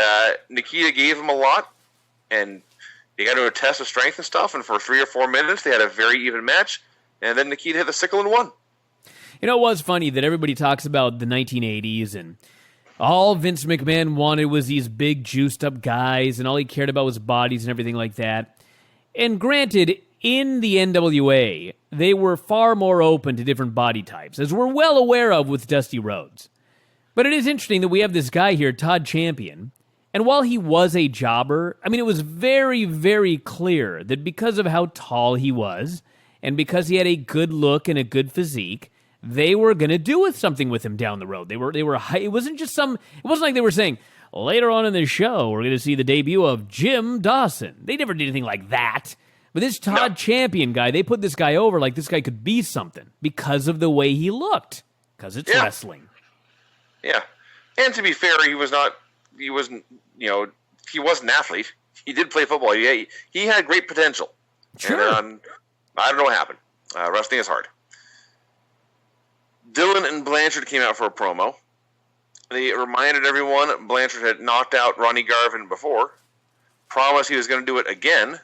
Speaker 1: Nikita gave him a lot, and they got to a test of strength and stuff, and for 3 or 4 minutes they had a very even match, and then Nikita hit the sickle and won.
Speaker 2: It was funny that everybody talks about the 1980s, and all Vince McMahon wanted was these big, juiced-up guys, and all he cared about was bodies and everything like that. And granted, in the NWA, they were far more open to different body types, as we're well aware of with Dusty Rhodes. But it is interesting that we have this guy here, Todd Champion, and while he was a jobber, it was very, very clear that because of how tall he was, and because he had a good look and a good physique, they were going to do something with him down the road. They were. It wasn't like they were saying, later on in the show, we're going to see the debut of Jim Dawson. They never did anything like that. But this Todd Champion guy, they put this guy over like this guy could be something because of the way he looked. Because it's wrestling. Yeah.
Speaker 1: And to be fair, he wasn't an athlete. He did play football. He had great potential.
Speaker 2: Sure.
Speaker 1: And, I don't know what happened. Wrestling is hard. Dillon and Blanchard came out for a promo. They reminded everyone Blanchard had knocked out Ronnie Garvin before, promised he was going to do it again.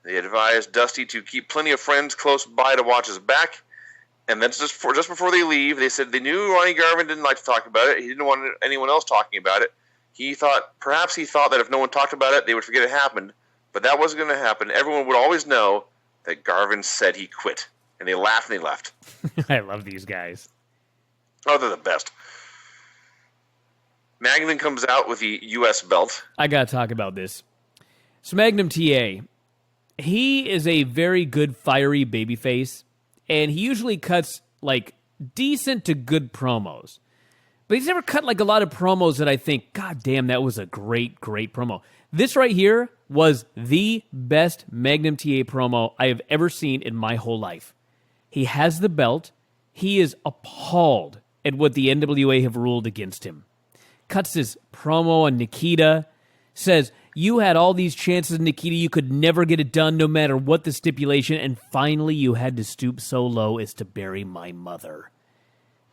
Speaker 1: They advised Dusty to keep plenty of friends close by to watch his back. And then just before they leave, they said they knew Ronnie Garvin didn't like to talk about it. He didn't want anyone else talking about it. Perhaps he thought that if no one talked about it, they would forget it happened. But that wasn't going to happen. Everyone would always know that Garvin said he quit. And they laughed and they left.
Speaker 2: I love these guys.
Speaker 1: Oh, they're the best. Magnum comes out with the U.S. belt.
Speaker 2: I got to talk about this. So Magnum TA, he is a very good, fiery babyface, and he usually cuts, decent to good promos. But he's never cut, a lot of promos that I think, God damn, that was a great, great promo. This right here was the best Magnum TA promo I have ever seen in my whole life. He has the belt. He is appalled at what the NWA have ruled against him. Cuts his promo on Nikita. Says, you had all these chances, Nikita. You could never get it done no matter what the stipulation. And finally, you had to stoop so low as to bury my mother.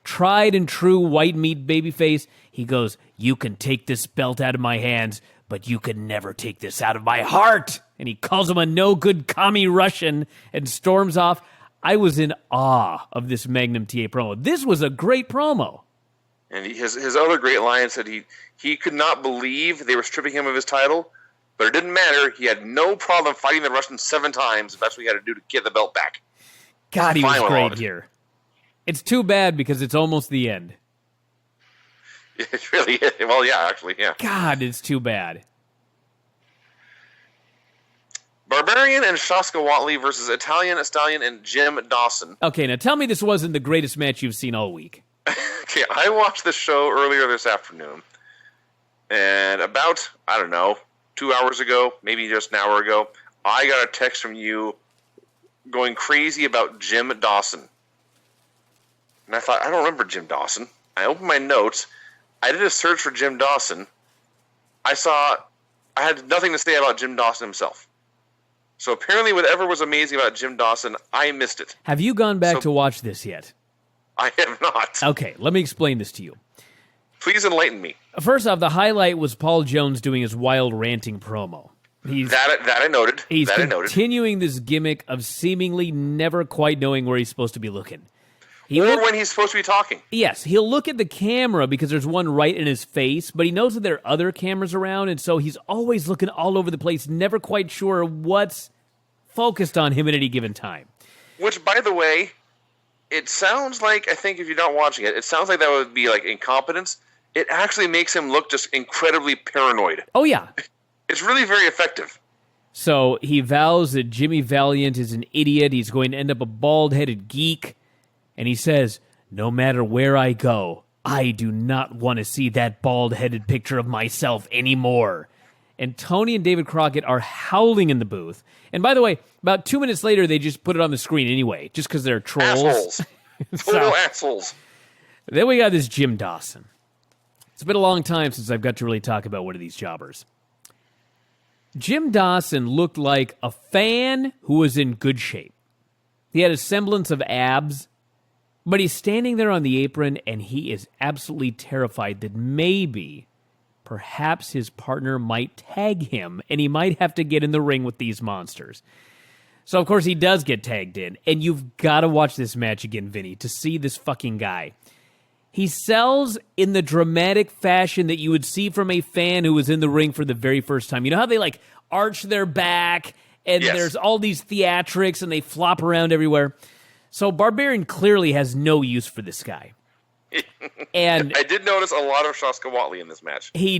Speaker 2: Tried and true white meat babyface. He goes, you can take this belt out of my hands, but you could never take this out of my heart. And he calls him a no-good commie Russian and storms off. I was in awe of this Magnum TA promo. This was a great promo.
Speaker 1: And his other great line said he could not believe they were stripping him of his title, but it didn't matter. He had no problem fighting the Russians 7 times if that's what he had to do to get the belt back.
Speaker 2: God, he was great here. It's too bad because it's almost the end.
Speaker 1: It really is. Well, yeah, actually, yeah.
Speaker 2: God, it's too bad.
Speaker 1: Barbarian and Shaska Watley versus Italian Stallion and Jim Dawson.
Speaker 2: Okay, now tell me this wasn't the greatest match you've seen all week.
Speaker 1: Okay, I watched the show earlier this afternoon, and about, 2 hours ago, maybe just an hour ago, I got a text from you going crazy about Jim Dawson. And I thought, I don't remember Jim Dawson. I opened my notes. I did a search for Jim Dawson. I had nothing to say about Jim Dawson himself. So apparently whatever was amazing about Jim Dawson, I missed it.
Speaker 2: Have you gone back to watch this yet?
Speaker 1: I have not.
Speaker 2: Okay, let me explain this to you.
Speaker 1: Please enlighten me.
Speaker 2: First off, the highlight was Paul Jones doing his wild ranting promo.
Speaker 1: That I noted.
Speaker 2: He's continuing this gimmick of seemingly never quite knowing where he's supposed to be looking.
Speaker 1: When he's supposed to be talking.
Speaker 2: Yes, he'll look at the camera because there's one right in his face, but he knows that there are other cameras around, and so he's always looking all over the place, never quite sure what's focused on him at any given time.
Speaker 1: Which, by the way, it sounds like, I think if you're not watching it, it sounds like that would be like incompetence. It actually makes him look just incredibly paranoid.
Speaker 2: Oh, yeah.
Speaker 1: It's really very effective.
Speaker 2: So he vows that Jimmy Valiant is an idiot. He's going to end up a bald-headed geek. And he says, no matter where I go, I do not want to see that bald-headed picture of myself anymore. And Tony and David Crockett are howling in the booth. And by the way, about 2 minutes later, they just put it on the screen anyway, just because they're trolls.
Speaker 1: Assholes. Total assholes.
Speaker 2: Then we got this Jim Dawson. It's been a long time since I've got to really talk about one of these jobbers. Jim Dawson looked like a fan who was in good shape. He had a semblance of abs, but he's standing there on the apron, and he is absolutely terrified that maybe, perhaps his partner might tag him, and he might have to get in the ring with these monsters. So, of course, he does get tagged in, and you've got to watch this match again, Vinny, to see this fucking guy. He sells in the dramatic fashion that you would see from a fan who was in the ring for the very first time. You know how they, like, arch their back, and there's all these theatrics, and they flop around everywhere? So Barbarian clearly has no use for this guy. And
Speaker 1: I did notice a lot of Shaska Whatley in this match.
Speaker 2: He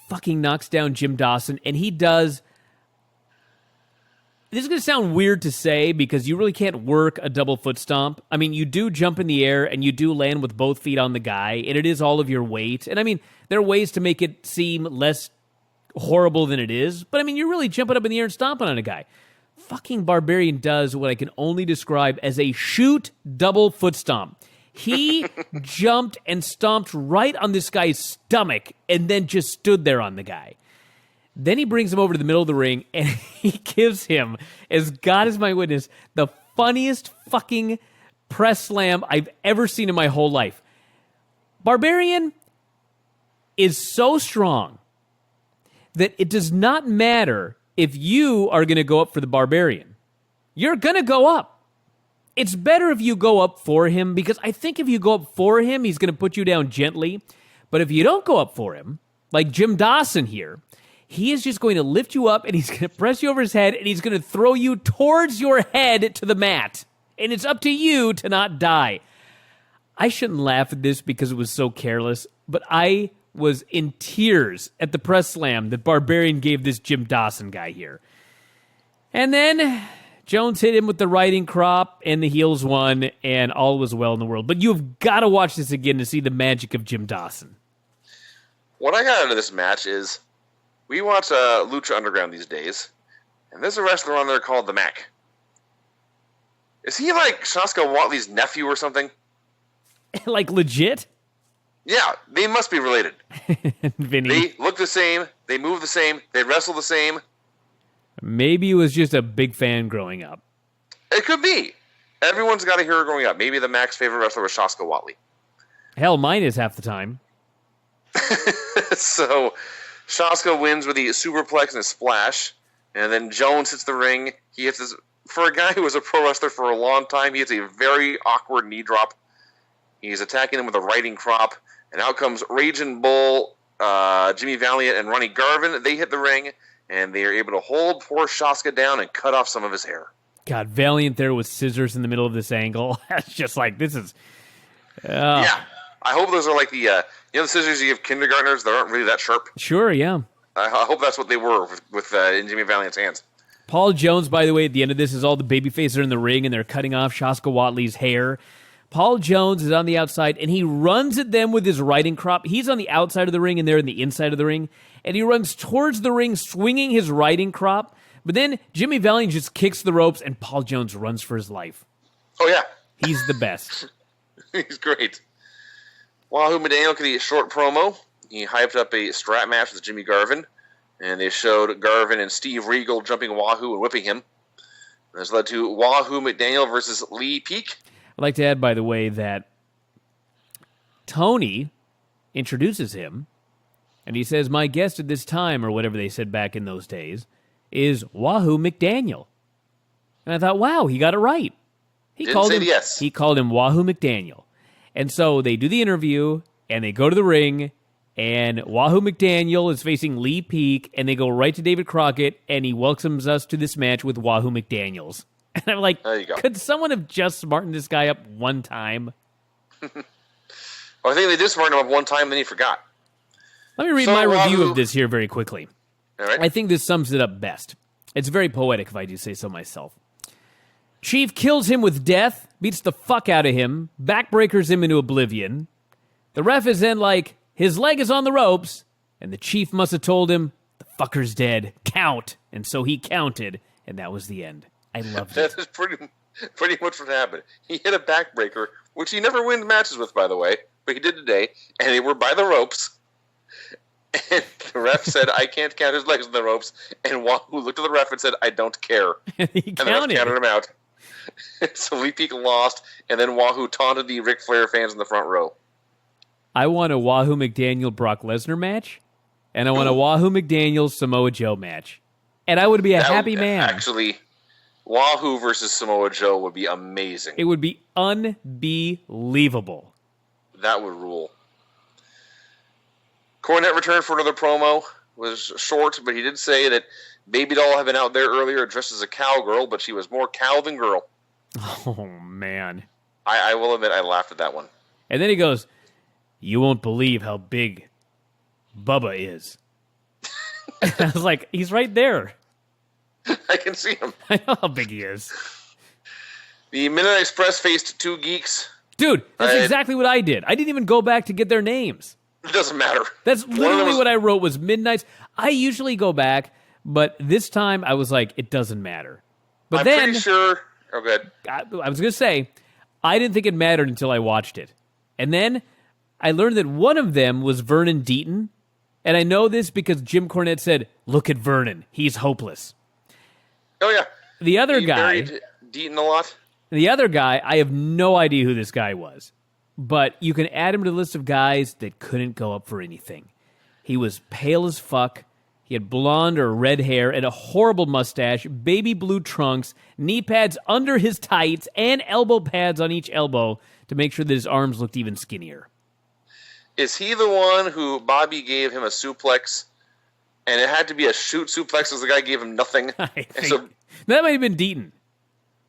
Speaker 2: fucking knocks down Jim Dawson, and he does... This is going to sound weird to say because you really can't work a double foot stomp. I mean, you do jump in the air and you do land with both feet on the guy, and it is all of your weight. And I mean, there are ways to make it seem less horrible than it is, but I mean, you're really jumping up in the air and stomping on a guy. Fucking Barbarian does what I can only describe as a shoot double foot stomp. He jumped and stomped right on this guy's stomach and then just stood there on the guy. Then he brings him over to the middle of the ring, and he gives him, as God is my witness, the funniest fucking press slam I've ever seen in my whole life. Barbarian is so strong that it does not matter if you are going to go up for the Barbarian. You're going to go up. It's better if you go up for him, because I think if you go up for him, he's going to put you down gently. But if you don't go up for him, like Jim Dawson here, he is just going to lift you up, and he's going to press you over his head, and he's going to throw you towards your head to the mat. And it's up to you to not die. I shouldn't laugh at this because it was so careless, but I was in tears at the press slam that Barbarian gave this Jim Dawson guy here. And then Jones hit him with the riding crop, and the heels won, and all was well in the world. But you've got to watch this again to see the magic of Jim Dawson.
Speaker 1: What I got out of this match is, we watch Lucha Underground these days, and there's a wrestler on there called the Mac. Is he like Shaska Whatley's nephew or something?
Speaker 2: Like legit?
Speaker 1: Yeah, they must be related.
Speaker 2: Vinny.
Speaker 1: They look the same, they move the same, they wrestle the same.
Speaker 2: Maybe he was just a big fan growing up.
Speaker 1: It could be. Everyone's got a hero growing up. Maybe the Mac's favorite wrestler was Shaska Whatley.
Speaker 2: Hell, mine is half the time.
Speaker 1: So Shaska wins with the superplex and a splash, and then Jones hits the ring. He hits this, for a guy who was a pro wrestler for a long time, he hits a very awkward knee drop. He's attacking him with a riding crop, and out comes Raging Bull, Jimmy Valiant, and Ronnie Garvin. They hit the ring, and they are able to hold poor Shaska down and cut off some of his hair.
Speaker 2: God, Valiant there with scissors in the middle of this angle. That's just like, this is...
Speaker 1: Yeah. I hope those are like the the scissors you give kindergartners that aren't really that sharp.
Speaker 2: Sure, yeah.
Speaker 1: I hope that's what they were with in Jimmy Valiant's hands.
Speaker 2: Paul Jones, by the way, at the end of this is all the babyfaces are in the ring and they're cutting off Shaska Whatley's hair. Paul Jones is on the outside and he runs at them with his riding crop. He's on the outside of the ring and they're in the inside of the ring. And he runs towards the ring swinging his riding crop. But then Jimmy Valiant just kicks the ropes and Paul Jones runs for his life.
Speaker 1: Oh, yeah.
Speaker 2: He's the best.
Speaker 1: He's great. Wahoo McDaniel could eat a short promo. He hyped up a strap match with Jimmy Garvin, and they showed Garvin and Steve Regal jumping Wahoo and whipping him. This led to Wahoo McDaniel versus Lee Peak.
Speaker 2: I'd like to add, by the way, that Tony introduces him, and he says, my guest at this time, or whatever they said back in those days, is Wahoo McDaniel. And I thought, wow, he got it right. He called him Wahoo McDaniel. And so they do the interview, and they go to the ring, and Wahoo McDaniel is facing Lee Peak, and they go right to David Crockett, and he welcomes us to this match with Wahoo McDaniels. And I'm like,
Speaker 1: there you go.
Speaker 2: Could someone have just smartened this guy up one time?
Speaker 1: Well, I think they did smarten him up one time, then he forgot.
Speaker 2: Let me read my review of this here very quickly.
Speaker 1: All right.
Speaker 2: I think this sums it up best. It's very poetic, if I do say so myself. Chief kills him with death, beats the fuck out of him, backbreakers him into oblivion. The ref is then like, his leg is on the ropes, and the Chief must have told him, the fucker's dead, count. And so he counted, and that was the end. I loved it.
Speaker 1: That is pretty much what happened. He hit a backbreaker, which he never wins matches with, by the way, but he did today, and they were by the ropes. And the ref said, I can't count his legs on the ropes. And Wahoo looked at the ref and said, I don't care.
Speaker 2: And he
Speaker 1: and the ref counted him out. So Lee Peak lost, and then Wahoo taunted the Ric Flair fans in the front row.
Speaker 2: I want a Wahoo McDaniel Brock Lesnar match, and I want a Wahoo McDaniel Samoa Joe match. And I would be a happy man.
Speaker 1: Actually, Wahoo versus Samoa Joe would be amazing.
Speaker 2: It would be unbelievable.
Speaker 1: That would rule. Cornette returned for another promo. Was short, but he did say that Baby Doll had been out there earlier dressed as a cowgirl, but she was more cow than girl.
Speaker 2: Oh, man.
Speaker 1: I will admit I laughed at that one.
Speaker 2: And then he goes, you won't believe how big Bubba is. I was like, he's right there.
Speaker 1: I can see him.
Speaker 2: I know how big he is.
Speaker 1: The Midnight Express faced two geeks.
Speaker 2: Dude, that's exactly what I did. I didn't even go back to get their names.
Speaker 1: It doesn't matter.
Speaker 2: That's literally what I wrote was Midnights. I usually go back, but this time I was like, it doesn't matter. But
Speaker 1: I'm
Speaker 2: then,
Speaker 1: pretty sure. Oh, good.
Speaker 2: I was going to say, I didn't think it mattered until I watched it. And then I learned that one of them was Vernon Deaton. And I know this because Jim Cornette said, look at Vernon. He's hopeless.
Speaker 1: Oh, yeah.
Speaker 2: The other
Speaker 1: He
Speaker 2: guy.
Speaker 1: buried Deaton a lot.
Speaker 2: The other guy, I have no idea who this guy was. But you can add him to the list of guys that couldn't go up for anything. He was pale as fuck. He had blonde or red hair and a horrible mustache, baby blue trunks, knee pads under his tights, and elbow pads on each elbow to make sure that his arms looked even skinnier.
Speaker 1: Is he the one who Bobby gave him a suplex, and it had to be a shoot suplex because the guy gave him nothing?
Speaker 2: That might have been Deaton.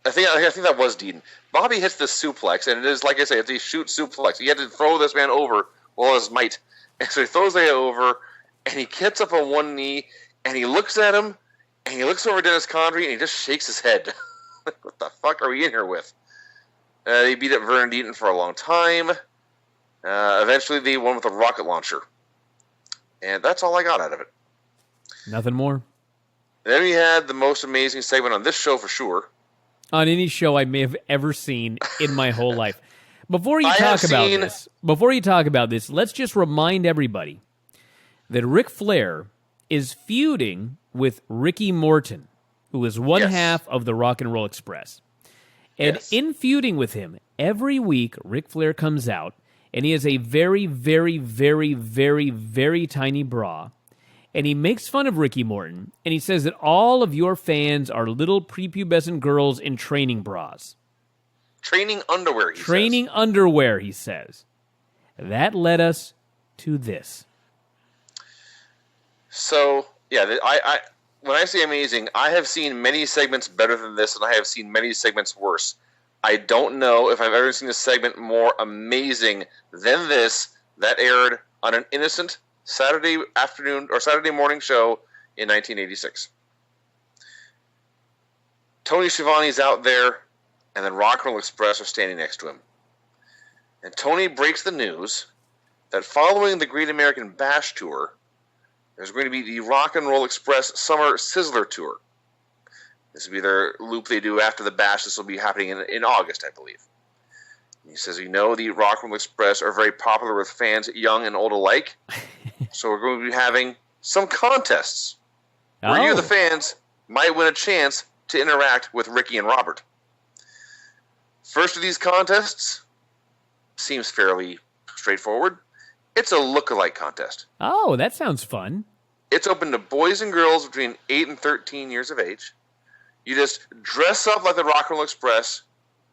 Speaker 1: I think that was Deaton. Bobby hits the suplex, and it is, like I say, it's a shoot suplex. He had to throw this man over with all his might. And so he throws the guy over, and he gets up on one knee, and he looks at him, and he looks over at Dennis Condrey, and he just shakes his head. What the fuck are we in here with? They beat up Vernon Deaton for a long time. Eventually, they won with a rocket launcher. And that's all I got out of it.
Speaker 2: Nothing more.
Speaker 1: Then we had the most amazing segment on this show for sure.
Speaker 2: On any show I may have ever seen in my whole life. Before you talk about this, let's just remind everybody that Ric Flair is feuding with Ricky Morton, who is one half of the Rock and Roll Express. And in feuding with him, every week Ric Flair comes out, and he has a very, very, very, very, very tiny bra. And he makes fun of Ricky Morton, and he says that all of your fans are little prepubescent girls in training bras.
Speaker 1: Training underwear, he
Speaker 2: Training underwear, he says. That led us to this.
Speaker 1: So, yeah, when I say amazing, I have seen many segments better than this, and I have seen many segments worse. I don't know if I've ever seen a segment more amazing than this that aired on an innocent Saturday afternoon or Saturday morning show in 1986. Tony Schiavone's out there, and then Rock and Roll Express are standing next to him. And Tony breaks the news that following the Great American Bash Tour, there's going to be the Rock and Roll Express Summer Sizzler Tour. This will be their loop they do after the Bash. This will be happening in August, I believe. And he says, the Rock and Roll Express are very popular with fans, young and old alike. So we're going to be having some contests where you, the fans, might win a chance to interact with Ricky and Robert. First of these contests seems fairly straightforward. It's a look-alike contest.
Speaker 2: Oh, that sounds fun.
Speaker 1: It's open to boys and girls between 8 and 13 years of age. You just dress up like the Rock and Roll Express,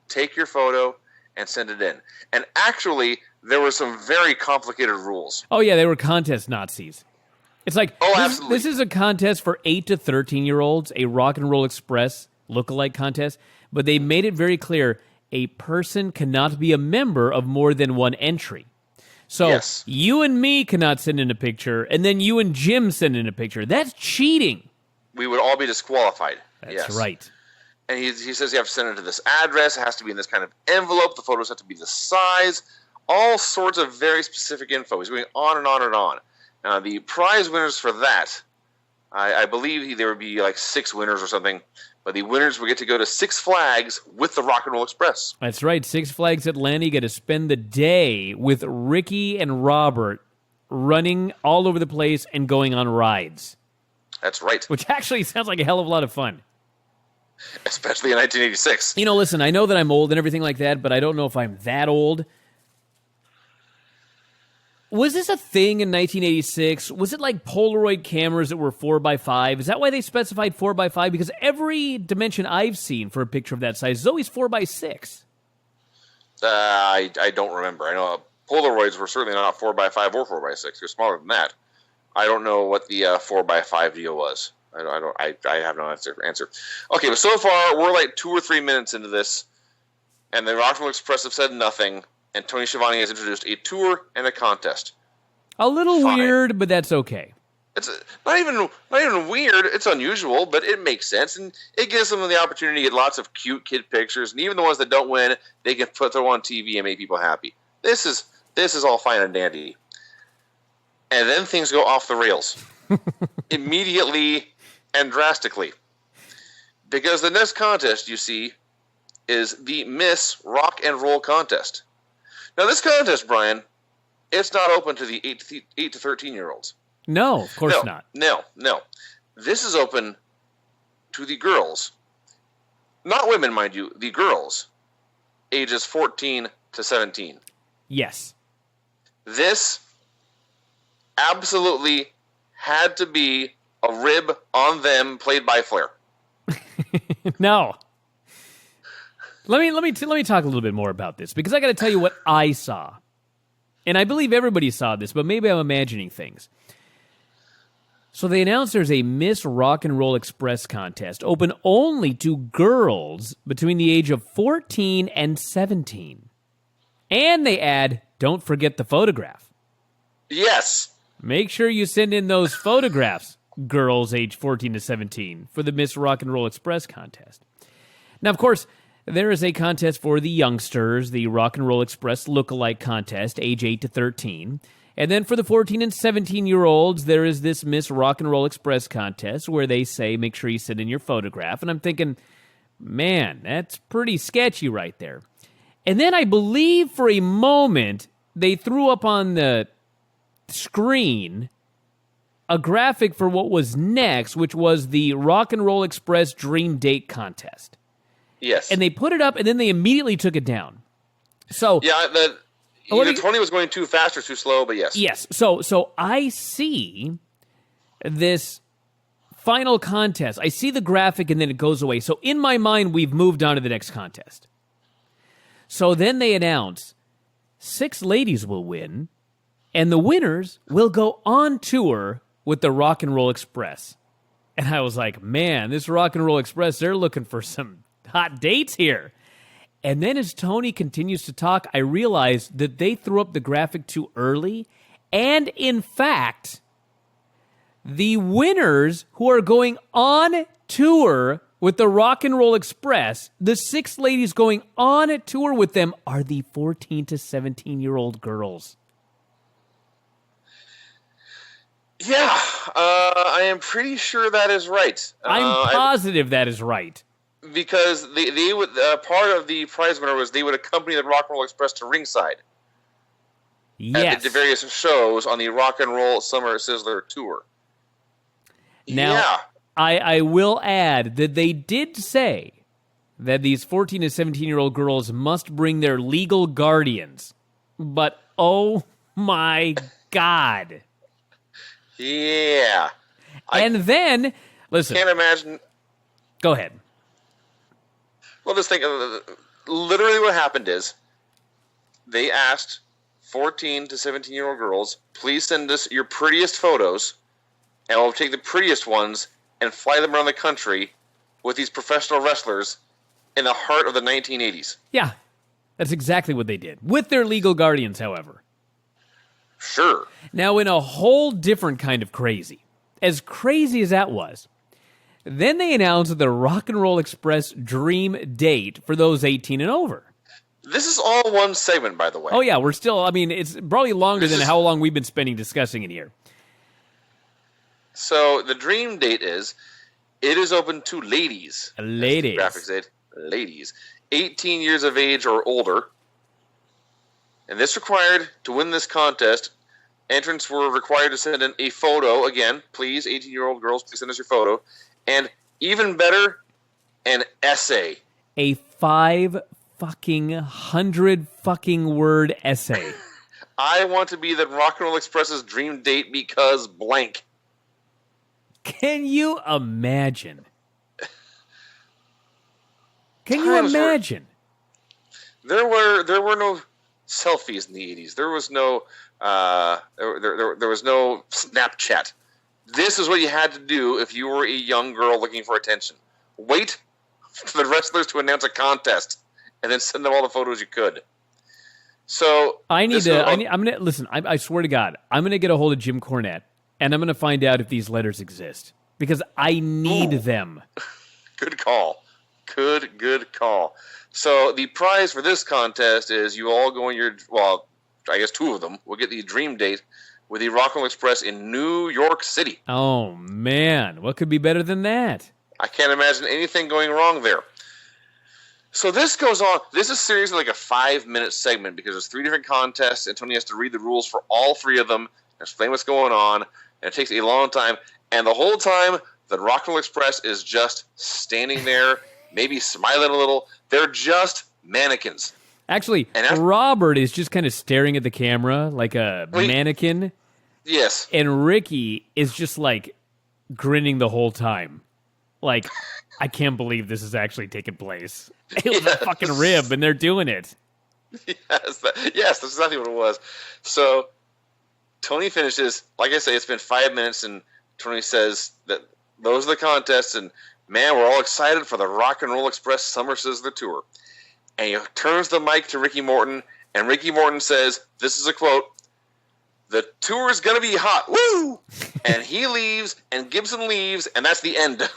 Speaker 1: take your photo, and send it in. And actually, there were some very complicated rules.
Speaker 2: Oh, yeah, they were contest Nazis. It's like, this is a contest for 8 to 13-year-olds, a Rock and Roll Express look-alike contest. but they made it very clear a person cannot be a member of more than one entry. So you and me cannot send in a picture, and then you and Jim send in a picture. That's cheating.
Speaker 1: We would all be disqualified.
Speaker 2: That's right.
Speaker 1: And he says you have to send it to this address. It has to be in this kind of envelope. The photos have to be this size. All sorts of very specific info. He's going on and on and on. Now, the prize winners for that, I believe there would be like 6 winners or something. But the winners will get to go to Six Flags with the Rock and Roll Express.
Speaker 2: That's right. Six Flags Atlanta. You get to spend the day with Ricky and Robert running all over the place and going on rides.
Speaker 1: That's right.
Speaker 2: Which actually sounds like a hell of a lot of fun.
Speaker 1: Especially in 1986.
Speaker 2: You know, listen, I know that I'm old and everything like that, but I don't know if I'm that old. Was this a thing in 1986? Was it like Polaroid cameras that were 4x5? Is that why they specified 4x5? Because every dimension I've seen for a picture of that size is always 4x6.
Speaker 1: I don't remember. I know Polaroids were certainly not 4x5 or 4x6. They're smaller than that. I don't know what the 4x5 deal was. I have no answer. Okay, but so far we're like 2 or 3 minutes into this, and the Rock and Roll Express have said nothing, and Tony Schiavone has introduced a tour and a contest.
Speaker 2: A little weird, but that's okay.
Speaker 1: It's not even weird. It's unusual, but it makes sense, and it gives them the opportunity to get lots of cute kid pictures, and even the ones that don't win, they can throw on TV and make people happy. This is all fine and dandy. And then things go off the rails. Immediately and drastically. Because the next contest, you see, is the Miss Rock and Roll Contest. Now, this contest, Brian, it's not open to the 8 to 13-year-olds.
Speaker 2: No, of course not.
Speaker 1: No. This is open to the girls. Not women, mind you. The girls. Ages 14 to 17.
Speaker 2: Yes.
Speaker 1: This absolutely had to be a rib on them played by Flair.
Speaker 2: No. Let me talk a little bit more about this, because I got to tell you what I saw. And I believe everybody saw this, but maybe I'm imagining things. So they announced there's a Miss Rock and Roll Express contest open only to girls between the age of 14 and 17. And they add, don't forget the photograph.
Speaker 1: Yes.
Speaker 2: Make sure you send in those photographs, girls age 14 to 17, for the Miss Rock and Roll Express contest. Now, of course, there is a contest for the youngsters, the Rock and Roll Express Lookalike Contest, age 8 to 13. And then for the 14 and 17-year-olds, there is this Miss Rock and Roll Express Contest where they say, make sure you send in your photograph. And I'm thinking, man, that's pretty sketchy right there. And then I believe for a moment they threw up on the screen a graphic for what was next, which was the Rock and Roll Express Dream Date Contest.
Speaker 1: Yes.
Speaker 2: And they put it up, and then they immediately took it down. So
Speaker 1: yeah, either Tony was going too fast or too slow, but yes.
Speaker 2: Yes. So I see this final contest. I see the graphic, and then it goes away. So in my mind, we've moved on to the next contest. So then they announce 6 ladies will win, and the winners will go on tour with the Rock and Roll Express. And I was like, man, this Rock and Roll Express, they're looking for some hot dates here. And then as Tony continues to talk, I realize that they threw up the graphic too early. And in fact, the winners who are going on tour with the Rock and Roll Express, the 6 ladies going on a tour with them, are the 14 to 17-year-old girls.
Speaker 1: Yeah, I am pretty sure that is right.
Speaker 2: I'm positive that is right.
Speaker 1: Because they would part of the prize winner was they would accompany the Rock and Roll Express to ringside.
Speaker 2: Yes.
Speaker 1: At the various shows on the Rock and Roll Summer Sizzler tour.
Speaker 2: Now,
Speaker 1: yeah.
Speaker 2: I will add that they did say that these 14 to 17-year-old girls must bring their legal guardians. But, oh my God.
Speaker 1: Yeah.
Speaker 2: And then, listen.
Speaker 1: Can't imagine.
Speaker 2: Go ahead.
Speaker 1: Well, just think, literally what happened is they asked 14 to 17-year-old girls, please send us your prettiest photos, and we'll take the prettiest ones and fly them around the country with these professional wrestlers in the heart of the 1980s.
Speaker 2: Yeah, that's exactly what they did. With their legal guardians, however.
Speaker 1: Sure.
Speaker 2: Now, in a whole different kind of crazy, as crazy as that was, then they announced the Rock and Roll Express dream date for those 18 and over.
Speaker 1: This is all one segment, by the way.
Speaker 2: Oh, yeah, we're still, it's probably longer than how long we've been spending discussing it here.
Speaker 1: So, the dream date is, it is open to ladies.
Speaker 2: Ladies.
Speaker 1: Graphics aid. Ladies. 18 years of age or older. And this required, to win this contest, entrants were required to send in a photo. Again, please, 18-year-old girls, please send us your photo. And even better, an essay.
Speaker 2: A 500 fucking word essay.
Speaker 1: I want to be the Rock and Roll Express's dream date because blank.
Speaker 2: Can you imagine? Can you imagine?
Speaker 1: There were no selfies in the 80s. There was no there was no Snapchat. This is what you had to do if you were a young girl looking for attention. Wait for the wrestlers to announce a contest, and then send them all the photos you could. So
Speaker 2: I'm gonna listen. I swear to God, I'm gonna get a hold of Jim Cornette, and I'm gonna find out if these letters exist because I need them.
Speaker 1: Good call. Good call. So the prize for this contest is you all go in your, well, I guess two of them will get the dream date with the Rock and Roll Express in New York City.
Speaker 2: Oh, man. What could be better than that?
Speaker 1: I can't imagine anything going wrong there. So this goes on. This is seriously like a 5-minute segment because there's 3 different contests, and Tony has to read the rules for all 3 of them, explain what's going on, and it takes a long time. And the whole time, the Rock and Roll Express is just standing there, maybe smiling a little. They're just mannequins.
Speaker 2: Actually, Robert is just kind of staring at the camera like a mannequin.
Speaker 1: Yes.
Speaker 2: And Ricky is just like grinning the whole time. Like, I can't believe this is actually taking place. It was a fucking rib, and they're doing it.
Speaker 1: Yes, that's exactly what it was. So, Tony finishes. Like I say, it's been 5 minutes, and Tony says that those are the contests, and man, we're all excited for the Rock and Roll Express Summer Sizzler Tour. And he turns the mic to Ricky Morton, and Ricky Morton says, this is a quote, "The tour is going to be hot, woo!" And he leaves, and Gibson leaves, and that's the end.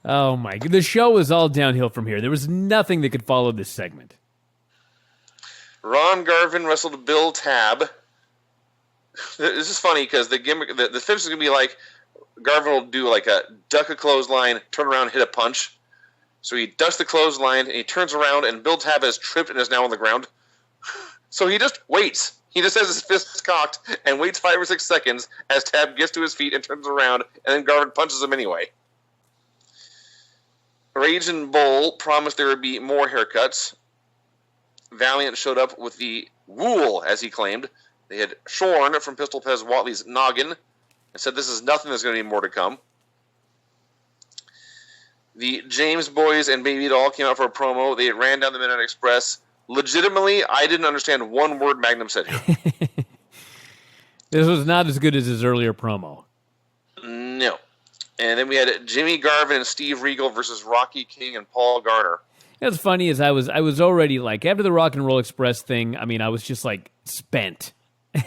Speaker 2: Oh my God. The show was all downhill from here. There was nothing that could follow this segment.
Speaker 1: Ron Garvin wrestled Bill Tabb. This is funny because the gimmick, the finish is going to be like, Garvin will do like a duck a clothesline, turn around, hit a punch. So he ducks the clothesline, and he turns around, and Bill Tabb has tripped and is now on the ground. So he just waits. He just has his fists cocked and waits 5 or 6 seconds as Tabb gets to his feet and turns around, and then Garvin punches him anyway. Rage and Bull promised there would be more haircuts. Valiant showed up with the wool, as he claimed. They had shorn from Pistol Pez Watley's noggin and said this is nothing, there's going to be more to come. The James Boys and Baby Doll came out for a promo. They ran down the Midnight Express. Legitimately, I didn't understand one word Magnum said here.
Speaker 2: This was not as good as his earlier promo.
Speaker 1: No. And then we had Jimmy Garvin and Steve Regal versus Rocky King and Paul Garner.
Speaker 2: What's funny is I was already like, after the Rock and Roll Express thing, I mean, I was just like spent.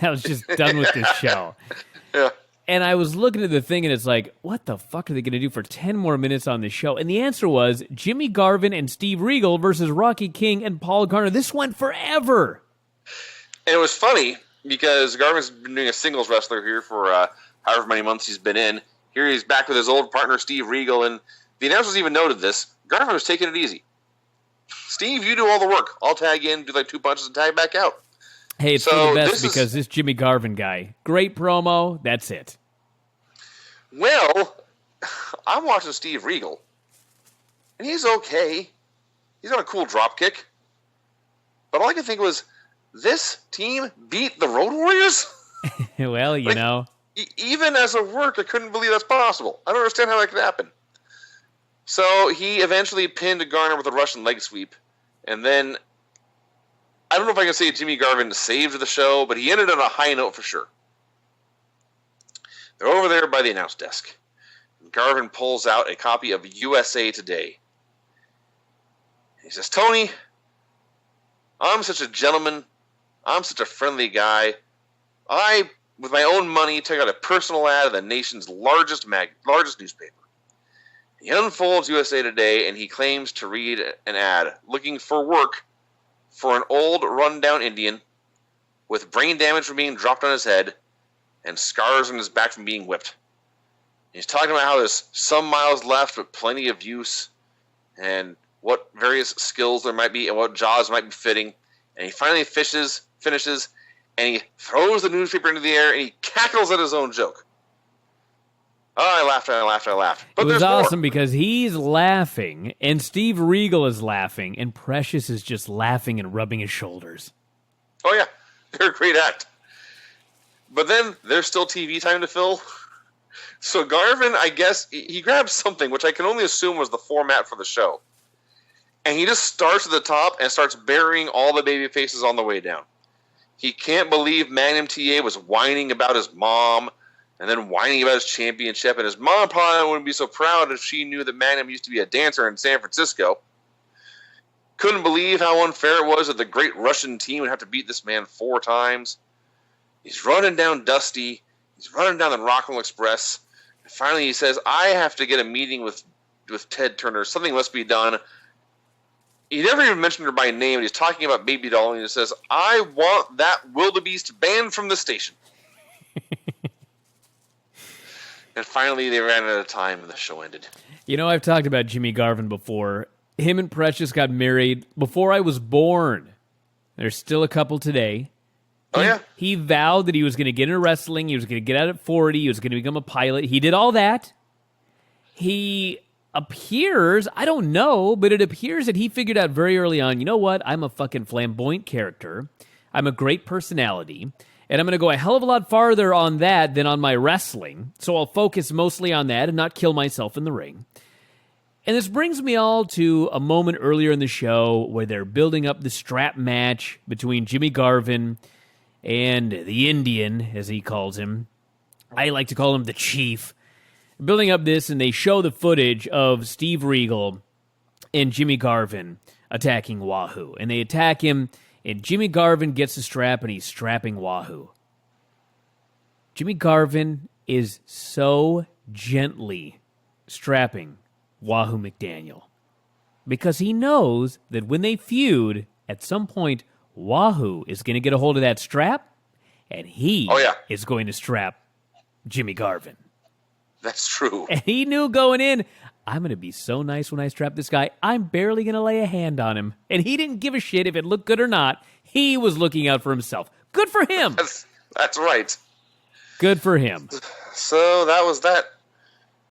Speaker 2: I was just done with this show.
Speaker 1: Yeah.
Speaker 2: And I was looking at the thing, and it's like, what the fuck are they going to do for 10 more minutes on this show? And the answer was Jimmy Garvin and Steve Regal versus Rocky King and Paul Garner. This went forever. And
Speaker 1: it was funny because Garvin's been doing a singles wrestler here for however many months he's been in. Here he's back with his old partner, Steve Regal, and the announcers even noted this. Garvin was taking it easy. Steve, you do all the work. I'll tag in, do like 2 punches, and tag back out.
Speaker 2: Hey, it's for the best because this Jimmy Garvin guy, great promo, that's it.
Speaker 1: Well, I'm watching Steve Regal, and he's okay. He's on a cool drop kick. But all I could think was, this team beat the Road Warriors?
Speaker 2: Well, you know.
Speaker 1: Even as a work, I couldn't believe that's possible. I don't understand how that could happen. So he eventually pinned Garner with a Russian leg sweep. And then, I don't know if I can say Jimmy Garvin saved the show, but he ended on a high note for sure. They're over there by the announce desk. Garvin pulls out a copy of USA Today. He says, Tony, I'm such a gentleman. I'm such a friendly guy. I, with my own money, took out a personal ad of the nation's largest newspaper. He unfolds USA Today, and he claims to read an ad looking for work for an old, run-down Indian with brain damage from being dropped on his head and scars on his back from being whipped. He's talking about how there's some miles left, but plenty of use, and what various skills there might be, and what jobs might be fitting. And he finally finishes, and he throws the newspaper into the air, and he cackles at his own joke. Oh, I laughed. But
Speaker 2: it was awesome because he's laughing, and Steve Regal is laughing, and Precious is just laughing and rubbing his shoulders.
Speaker 1: Oh, yeah. They're a great act. But then there's still TV time to fill. So Garvin, I guess, he grabs something, which I can only assume was the format for the show. And he just starts at the top and starts burying all the baby faces on the way down. He can't believe Magnum TA was whining about his mom and then whining about his championship. And his mom probably wouldn't be so proud if she knew that Magnum used to be a dancer in San Francisco. Couldn't believe how unfair it was that the great Russian team would have to beat this man 4 times. He's running down Dusty. He's running down the Rock'n'Roll Express. And finally he says, I have to get a meeting with Ted Turner. Something must be done. He never even mentioned her by name. He's talking about Baby Doll, and he says, I want that wildebeest banned from the station. And finally, they ran out of time, and the show ended.
Speaker 2: You know, I've talked about Jimmy Garvin before. Him and Precious got married before I was born. There's still a couple today.
Speaker 1: Oh, yeah?
Speaker 2: He vowed that he was going to get into wrestling. He was going to get out at 40. He was going to become a pilot. He did all that. He appears, I don't know, but it appears that he figured out very early on, you know what? I'm a fucking flamboyant character. I'm a great personality. And I'm going to go a hell of a lot farther on that than on my wrestling. So I'll focus mostly on that and not kill myself in the ring. And this brings me all to a moment earlier in the show where they're building up the strap match between Jimmy Garvin and the Indian, as he calls him. I like to call him the Chief. Building up this, and they show the footage of Steve Regal and Jimmy Garvin attacking Wahoo. And they attack him, and Jimmy Garvin gets the strap, and he's strapping Wahoo. Jimmy Garvin is so gently strapping Wahoo McDaniel because he knows that when they feud, at some point, Wahoo is going to get a hold of that strap, and he is going to strap Jimmy Garvin.
Speaker 1: That's true.
Speaker 2: And he knew going in, I'm going to be so nice when I strap this guy. I'm barely going to lay a hand on him. And he didn't give a shit if it looked good or not. He was looking out for himself. Good for him.
Speaker 1: That's right.
Speaker 2: Good for him.
Speaker 1: So that was that.